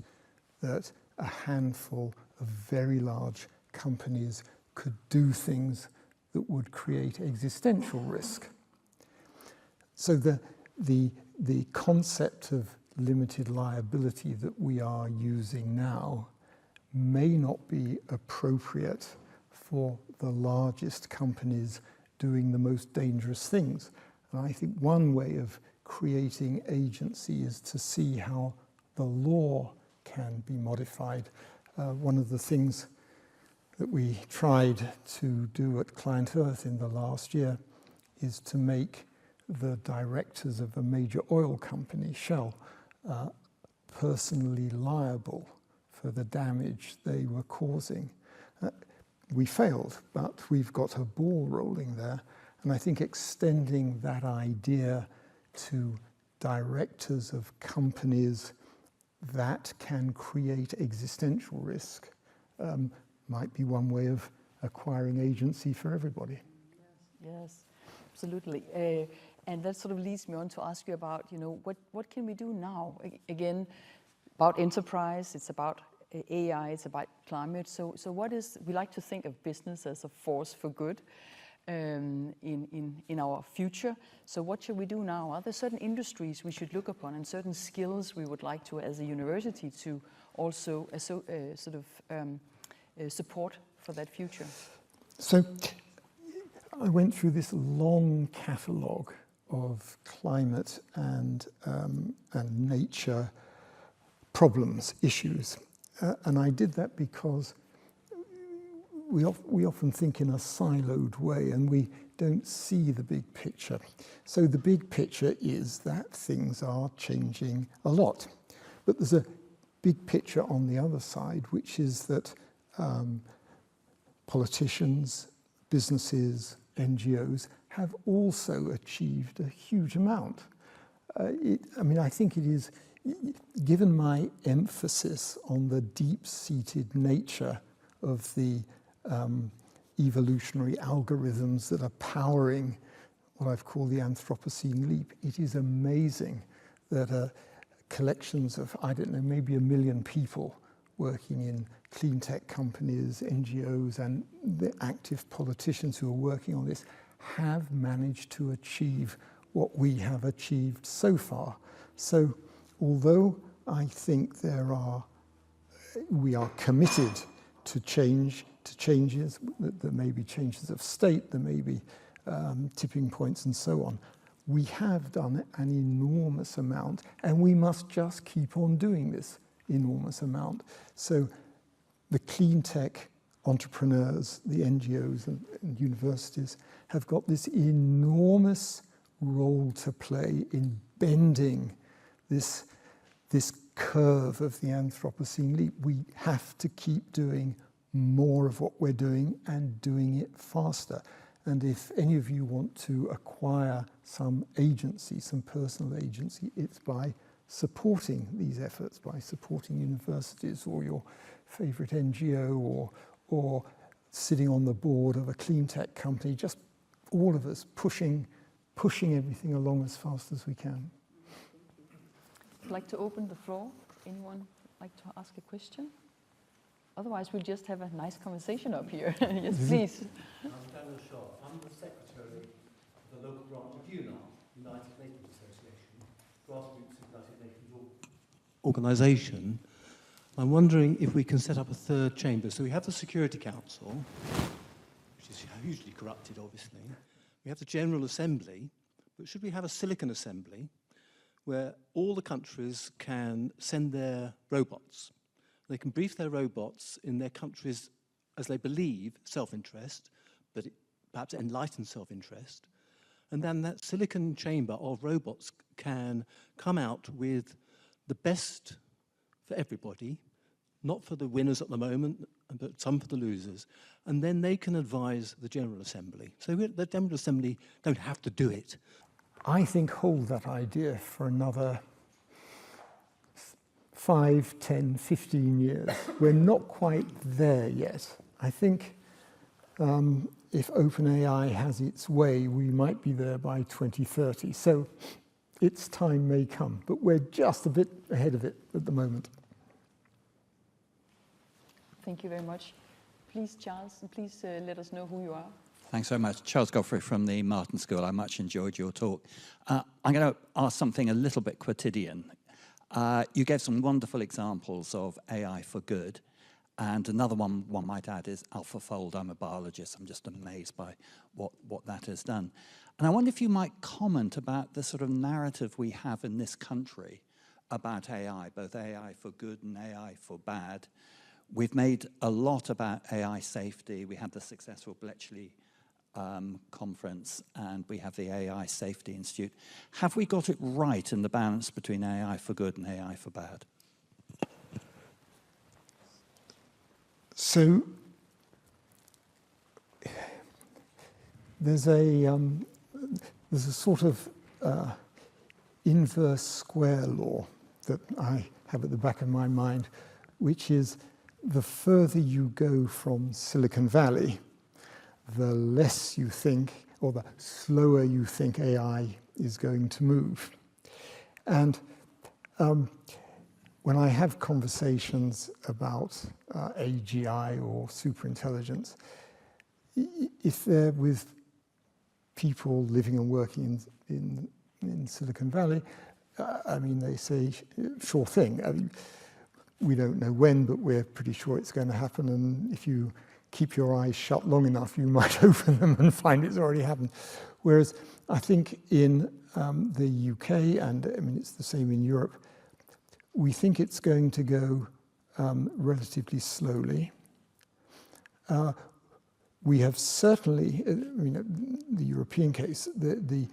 that a handful of very large companies could do things that would create existential risk. So the concept of limited liability that we are using now may not be appropriate for the largest companies doing the most dangerous things. And I think one way of creating agency is to see how the law can be modified. One of the things that we tried to do at Client Earth in the last year is to make the directors of a major oil company, Shell, personally liable for the damage they were causing. We failed, but we've got a ball rolling there. And I think extending that idea to directors of companies that can create existential risk might be one way of acquiring agency for everybody. Yes, absolutely. And that sort of leads me on to ask you about, what can we do now? Again, about enterprise, it's about AI, it's about climate. So we like to think of business as a force for good in our future. So what should we do now? Are there certain industries we should look upon and certain skills we would like to, as a university, to also support for that future? So I went through this long catalogue of climate and nature problems, issues. And I did that because we often think in a siloed way and we don't see the big picture. So the big picture is that things are changing a lot. But there's a big picture on the other side, which is that politicians, businesses, NGOs have also achieved a huge amount. I think it is, given my emphasis on the deep-seated nature of the evolutionary algorithms that are powering what I've called the Anthropocene leap, it is amazing that collections of, maybe 1 million people working in clean tech companies, NGOs, and the active politicians who are working on this have managed to achieve what we have achieved so far. So although I think we are committed to changes, there may be changes of state, there may be tipping points and so on, we have done an enormous amount, and we must just keep on doing this enormous amount. So the clean tech entrepreneurs, the NGOs and universities have got this enormous role to play in bending this curve of the Anthropocene leap. We have to keep doing more of what we're doing and doing it faster. And if any of you want to acquire some agency, some personal agency, it's by supporting these efforts, by supporting universities or your favorite NGO or sitting on the board of a clean tech company, just all of us pushing everything along as fast as we can. I'd like to open the floor. Anyone like to ask a question? Otherwise, we'll just have a nice conversation up here. Yes, please. I'm Daniel Shaw. I'm the secretary of the local branch of UNAR, United Nations Association, grassroots United Nations organisation. I'm wondering if we can set up a third chamber. So we have the Security Council, which is hugely corrupted, obviously. We have the General Assembly, but should we have a Silicon Assembly where all the countries can send their robots? They can brief their robots in their countries as they believe self-interest, but perhaps enlightened self-interest. And then that silicon chamber of robots can come out with the best for everybody, not for the winners at the moment, but some for the losers. And then they can advise the General Assembly. So the General Assembly don't have to do it. I think hold that idea for another 5, 10, 15 years. We're not quite there yet. I think if OpenAI has its way, we might be there by 2030. So its time may come, but we're just a bit ahead of it at the moment. Thank you very much. Please, Charles, please let us know who you are. Thanks very much. Charles Godfrey from the Martin School. I much enjoyed your talk. I'm going to ask something a little bit quotidian. You gave some wonderful examples of AI for good. And another one might add is AlphaFold. I'm a biologist. I'm just amazed by what that has done. And I wonder if you might comment about the sort of narrative we have in this country about AI, both AI for good and AI for bad. We've made a lot about AI safety. We had the successful Bletchley conference, and we have the AI Safety Institute. Have we got it right in the balance between AI for good and AI for bad? So there's a sort of inverse square law that I have at the back of my mind, which is the further you go from Silicon Valley, the less you think, or the slower you think AI is going to move. And when I have conversations about AGI or superintelligence, if they're with people living and working in Silicon Valley, I mean, they say, sure thing. I mean, we don't know when, but we're pretty sure it's going to happen. And if you keep your eyes shut long enough, you might open them and find it's already happened. Whereas I think in the UK, and I mean, it's the same in Europe, we think it's going to go relatively slowly. We have certainly, I mean, the European case, the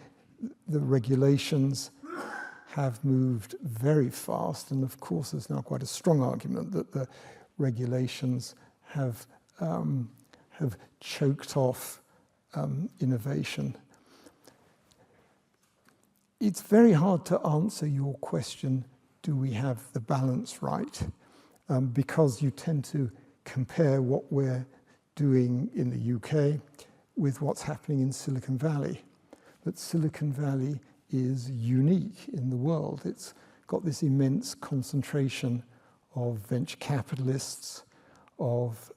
regulations have moved very fast, and of course there's now quite a strong argument that the regulations have choked off innovation. It's very hard to answer your question, do we have the balance right? Because you tend to compare what we're doing in the UK with what's happening in Silicon Valley. But Silicon Valley is unique in the world. It's got this immense concentration of venture capitalists, of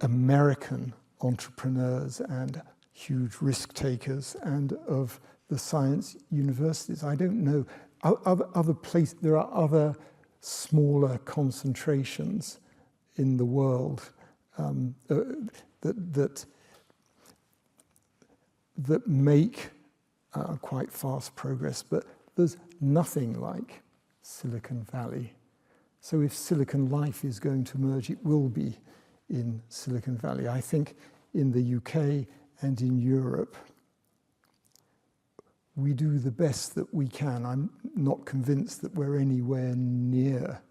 American entrepreneurs and huge risk takers, and of the science universities. I don't know, other places, there are other smaller concentrations in the world that make quite fast progress, but there's nothing like Silicon Valley. So if Silicon Life is going to emerge, it will be in Silicon Valley. I think in the UK and in Europe, we do the best that we can. I'm not convinced that we're anywhere near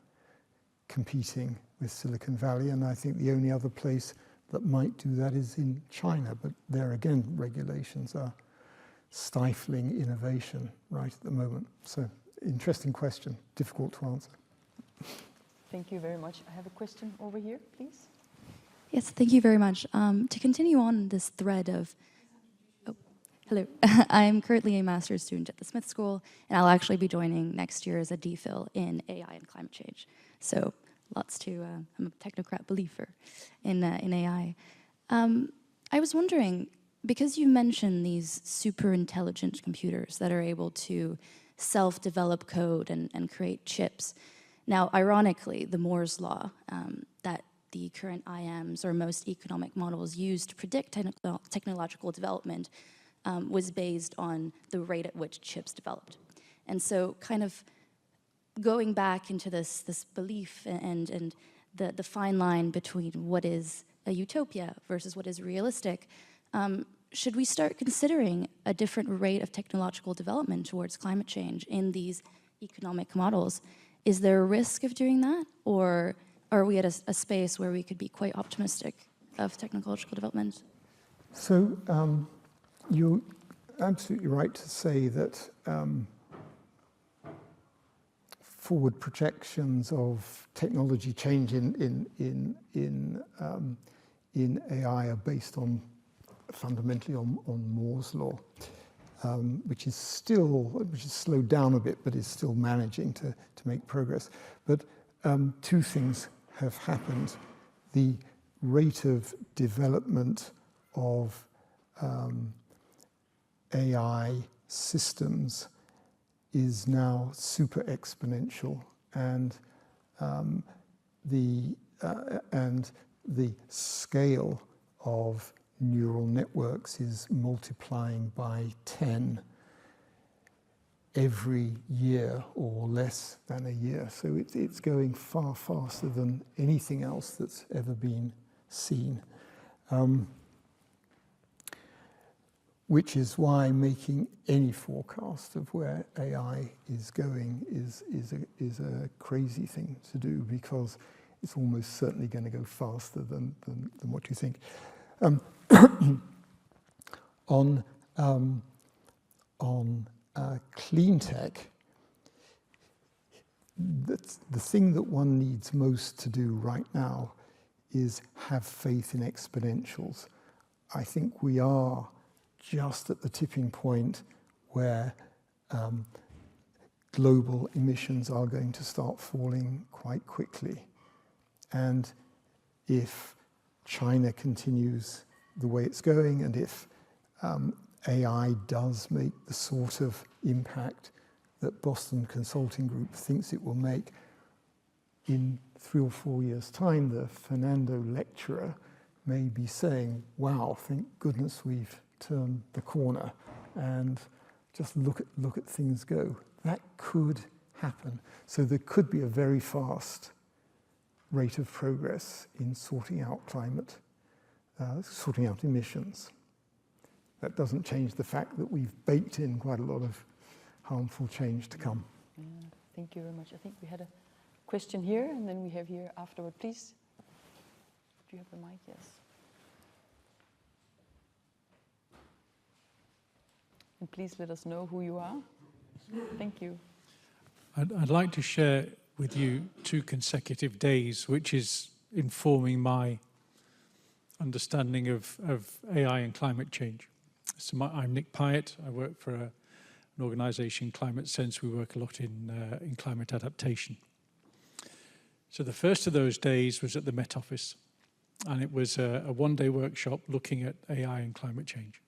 competing with Silicon Valley, and I think the only other place that might do that is in China, but there again, regulations are stifling innovation right at the moment. So, interesting question, difficult to answer. Thank you very much. I have a question over here, please. Yes, thank you very much. To continue on this thread of, hello, I'm currently a master's student at the Smith School, and I'll actually be joining next year as a DPhil in AI and climate change. So lots to, I'm a technocrat believer in AI. I was wondering, because you mentioned these super intelligent computers that are able to self-develop code and create chips. Now, ironically, the Moore's law that the current IMs or most economic models use to predict technological development was based on the rate at which chips developed. And so kind of going back into this belief and the fine line between what is a utopia versus what is realistic, should we start considering a different rate of technological development towards climate change in these economic models? Is there a risk of doing that, or are we at a space where we could be quite optimistic of technological development? So you're absolutely right to say that forward projections of technology change in AI are based on fundamentally on Moore's law. which is slowed down a bit, but is still managing to make progress. But two things have happened. The rate of development of AI systems is now super exponential, and the scale of neural networks is multiplying by 10 every year or less than a year. So it's going far faster than anything else that's ever been seen. Which is why making any forecast of where AI is going is a crazy thing to do, because it's almost certainly going to go faster than what you think. On clean tech, the thing that one needs most to do right now is have faith in exponentials. I think we are just at the tipping point where global emissions are going to start falling quite quickly. And if China continues the way it's going, and if AI does make the sort of impact that Boston Consulting Group thinks it will make, in 3 or 4 years' time, the Fernando lecturer may be saying, wow, thank goodness we've turned the corner, and just look at things go. That could happen. So there could be a very fast rate of progress in sorting out climate, sorting out emissions. That doesn't change the fact that we've baked in quite a lot of harmful change to come. Yeah, thank you very much. I think we had a question here, and then we have here afterward. Please, do you have the mic? Yes. And please let us know who you are. Thank you. I'd like to share with you 2 consecutive days, which is informing my understanding of AI and climate change. So I'm Nick Pyatt. I work for an organisation, Climate Sense. We work a lot in climate adaptation. So the first of those days was at the Met Office, and it was a one-day workshop looking at AI and climate change.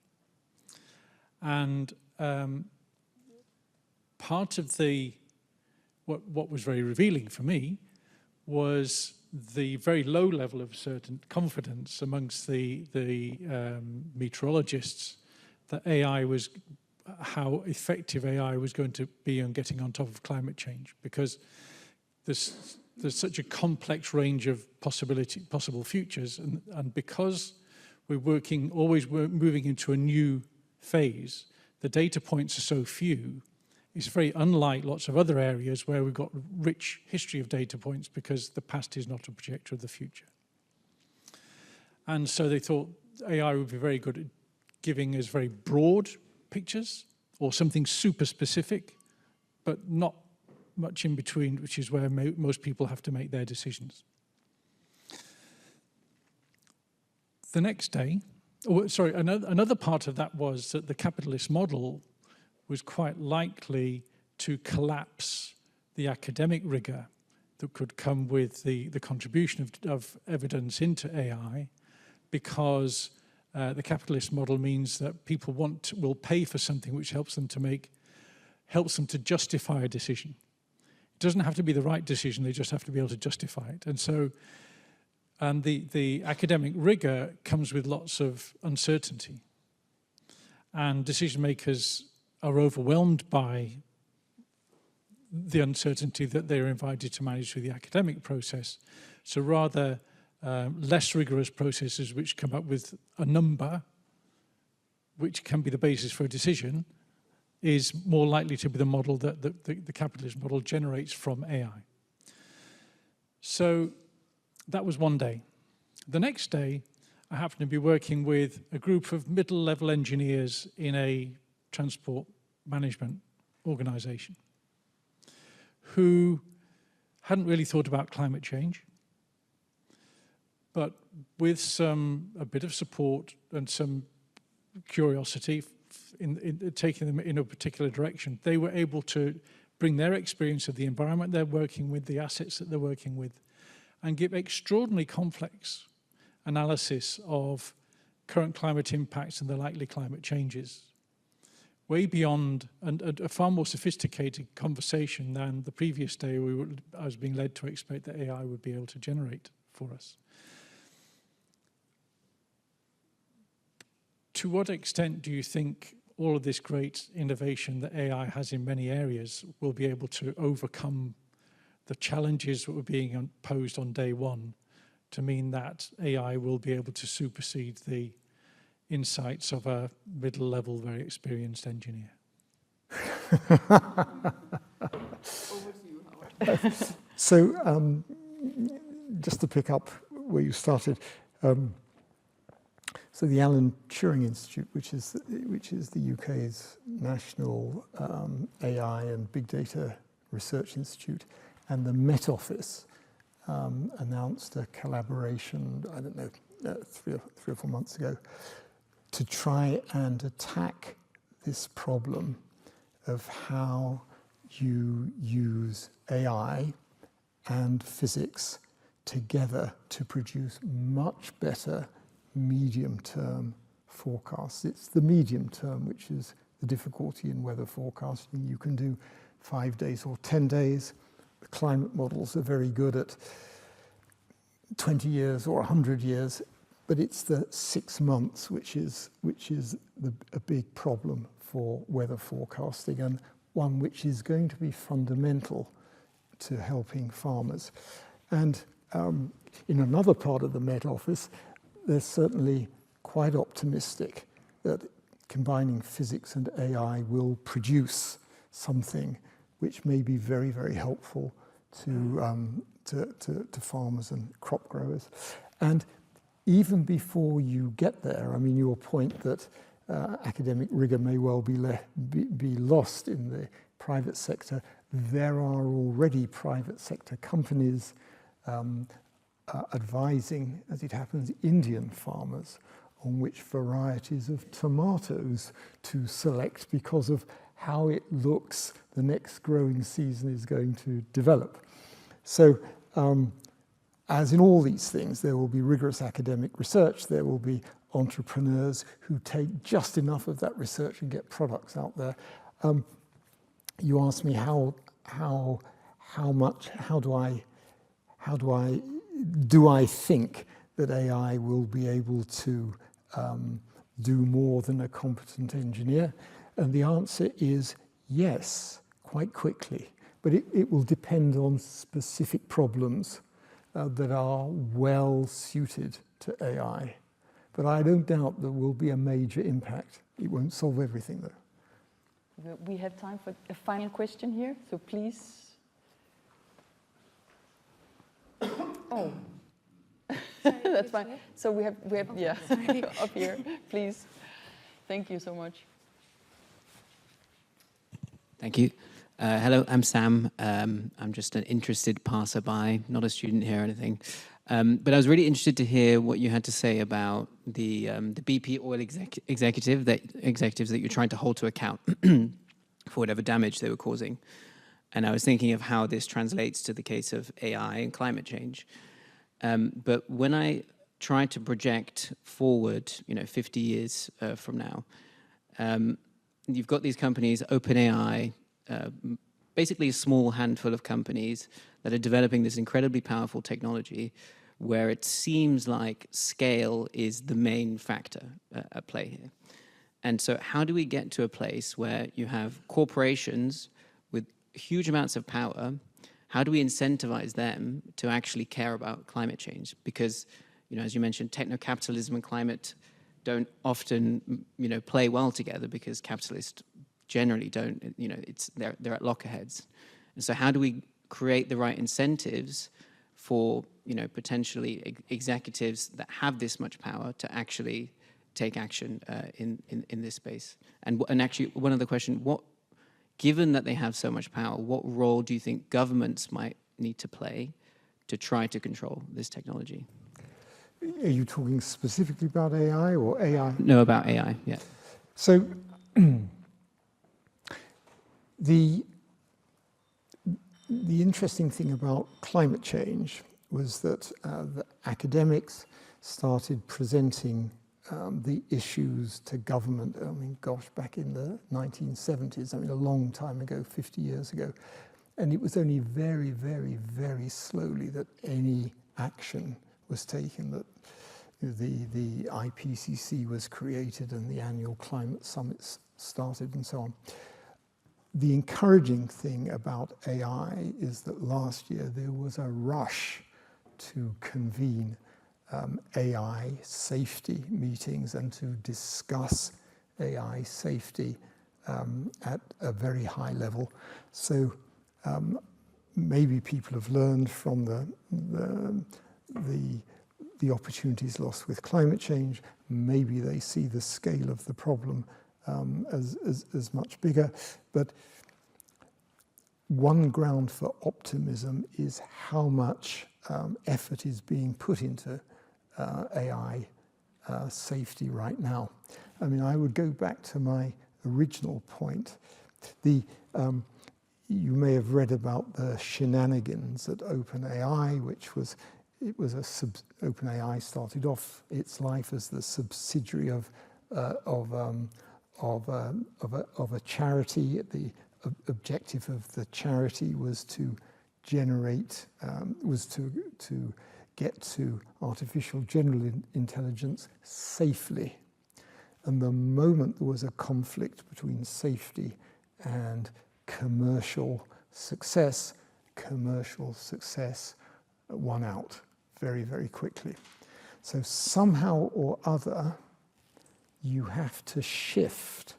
And part of what was very revealing for me was the very low level of certain confidence amongst the meteorologists that how effective AI was going to be on getting on top of climate change, because there's such a complex range of possible futures, and because we're always moving into a new phase, the data points are so few. It's very unlike lots of other areas where we've got rich history of data points, because the past is not a projector of the future. And so they thought AI would be very good at giving us very broad pictures, or something super specific, but not much in between, which is where most people have to make their decisions. The next day, another part of that was that the capitalist model was quite likely to collapse the academic rigor that could come with the contribution of evidence into AI, because the capitalist model means that people will pay for something which helps them to justify a decision. It doesn't have to be the right decision, they just have to be able to justify it. And so, the academic rigor comes with lots of uncertainty. And decision makers are overwhelmed by the uncertainty that they're invited to manage through the academic process. So rather less rigorous processes which come up with a number which can be the basis for a decision is more likely to be the model that the capitalist model generates from AI. So that was one day. The next day, I happened to be working with a group of middle-level engineers in a transport management organization who hadn't really thought about climate change, but with a bit of support and some curiosity taking them in a particular direction, they were able to bring their experience of the environment they're working with, the assets that they're working with, and give extraordinarily complex analysis of current climate impacts and the likely climate changes, way beyond and a far more sophisticated conversation than the previous day I was being led to expect that AI would be able to generate for us. To what extent do you think all of this great innovation that AI has in many areas will be able to overcome the challenges that were being posed on day one to mean that AI will be able to supersede the insights of a middle-level, very experienced engineer? Over to you, Howard. So just to pick up where you started, so the Alan Turing Institute, which is the UK's national AI and big data research institute, and the Met Office announced a collaboration, I don't know, 3 or 4 months ago, to try and attack this problem of how you use AI and physics together to produce much better medium-term forecasts. It's the medium term which is the difficulty in weather forecasting. You can do 5 days or 10 days. The climate models are very good at 20 years or 100 years, but it's the 6 months which is a big problem for weather forecasting, and one which is going to be fundamental to helping farmers. And in another part of the Met Office, they're certainly quite optimistic that combining physics and AI will produce something which may be very, very helpful to farmers and crop growers. And even before you get there, I mean, your point that academic rigor may well be lost in the private sector, there are already private sector companies advising, as it happens, Indian farmers on which varieties of tomatoes to select because of how it looks the next growing season is going to develop. So as in all these things, there will be rigorous academic research, there will be entrepreneurs who take just enough of that research and get products out there. You asked me how do I think that AI will be able to do more than a competent engineer? And the answer is yes, quite quickly. But it will depend on specific problems that are well suited to AI. But I don't doubt there will be a major impact. It won't solve everything, though. We have time for a final question here, so please. Oh, that's fine. So we have yeah, up here, please. Thank you so much. Thank you. Hello, I'm Sam. I'm just an interested passerby, not a student here or anything. But I was really interested to hear what you had to say about the BP oil executives that you're trying to hold to account for whatever damage they were causing. And I was thinking of how this translates to the case of AI and climate change. But when I try to project forward, 50 years from now, you've got these companies, OpenAI, basically a small handful of companies that are developing this incredibly powerful technology where it seems like scale is the main factor at play here. And so how do we get to a place where you have corporations with huge amounts of power? How do we incentivize them to actually care about climate change? Because, as you mentioned, techno-capitalism and climate don't often, play well together because capitalists generally don't, they're at loggerheads. And so how do we create the right incentives for, potentially executives that have this much power to actually take action in this space? And actually, one other question, given that they have so much power, what role do you think governments might need to play to try to control this technology? Are you talking specifically about AI or AI? No, about AI, yeah. So The interesting thing about climate change was that the academics started presenting the issues to government, I mean, gosh, back in the 1970s, I mean, a long time ago, 50 years ago. And it was only very, very, very slowly that any action was taken, that the IPCC was created and the annual climate summits started and so on. The encouraging thing about AI is that last year there was a rush to convene AI safety meetings and to discuss AI safety at a very high level. So maybe people have learned from the opportunities lost with climate change. Maybe they see the scale of the problem as much bigger. But one ground for optimism is how much effort is being put into AI safety right now. I mean, I would go back to my original point. You may have read about the shenanigans at OpenAI, OpenAI started off its life as the subsidiary of a charity. The objective of the charity was to generate, to get to artificial general intelligence safely. And the moment there was a conflict between safety and commercial success won out very, very quickly. So somehow or other, you have to shift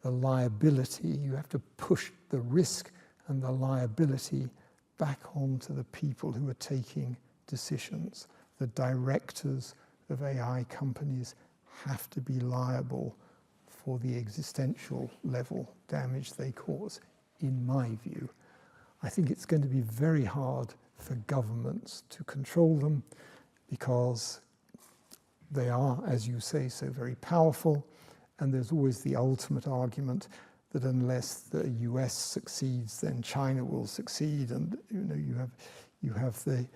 the liability, you have to push the risk and the liability back onto the people who are taking decisions. The directors of AI companies have to be liable for the existential level damage they cause, in my view. I think it's going to be very hard for governments to control them because they are, as you say, so very powerful. And there's always the ultimate argument that unless the US succeeds, then China will succeed. And you have the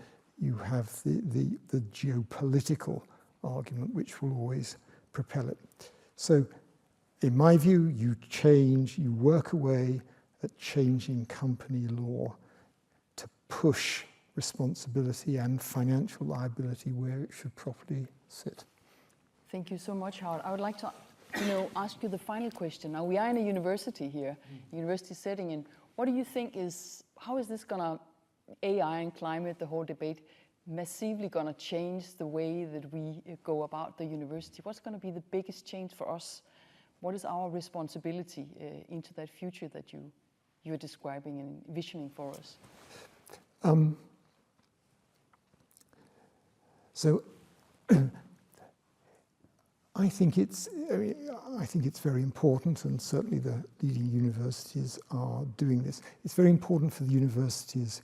geopolitical argument, which will always propel it. So in my view, you work away at changing company law to push responsibility and financial liability where it should properly sit. Thank you so much, Howard. I would like to ask you the final question. Now, we are in a university here, university setting, and what do you think how is this gonna, AI and climate, the whole debate, massively gonna change the way that we go about the university? What's gonna be the biggest change for us? What is our responsibility into that future that you're describing and envisioning for us? So I think it's very important, and certainly the leading universities are doing this. It's very important for the universities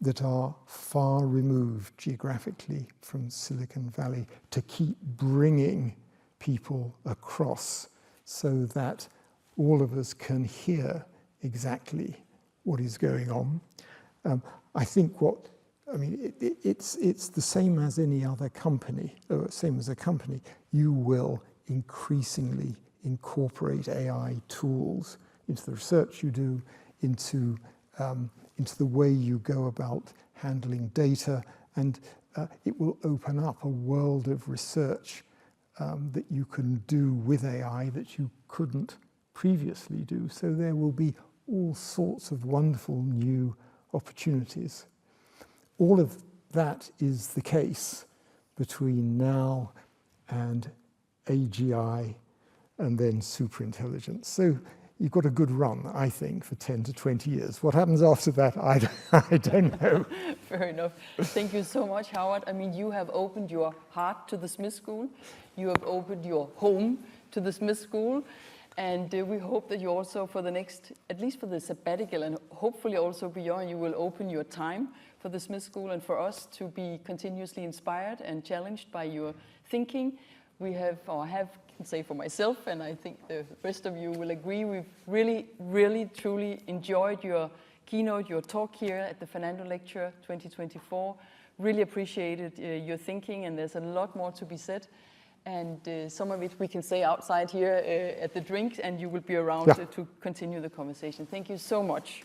that are far removed geographically from Silicon Valley to keep bringing people across so that all of us can hear exactly what is going on. I think it's the same as any other company, or same as a company. You will increasingly incorporate AI tools into the research you do, into the way you go about handling data, and it will open up a world of research that you can do with AI that you couldn't previously do. So there will be all sorts of wonderful new opportunities. All of that is the case between now and AGI and then superintelligence. So you've got a good run, I think, for 10 to 20 years. What happens after that, I don't know. Fair enough. Thank you so much, Howard. I mean, you have opened your heart to the Smith School. You have opened your home to the Smith School. And we hope that you also, for the next, at least for the sabbatical, and hopefully also beyond, you will open your time for the Smith School and for us to be continuously inspired and challenged by your thinking. We have, or I can say for myself, and I think the rest of you will agree, we've really, really, truly enjoyed your keynote, your talk here at the Fernando Lecture 2024. Really appreciated your thinking, and there's a lot more to be said. And some of it we can say outside here at the drinks, and you will be around to continue the conversation. Thank you so much.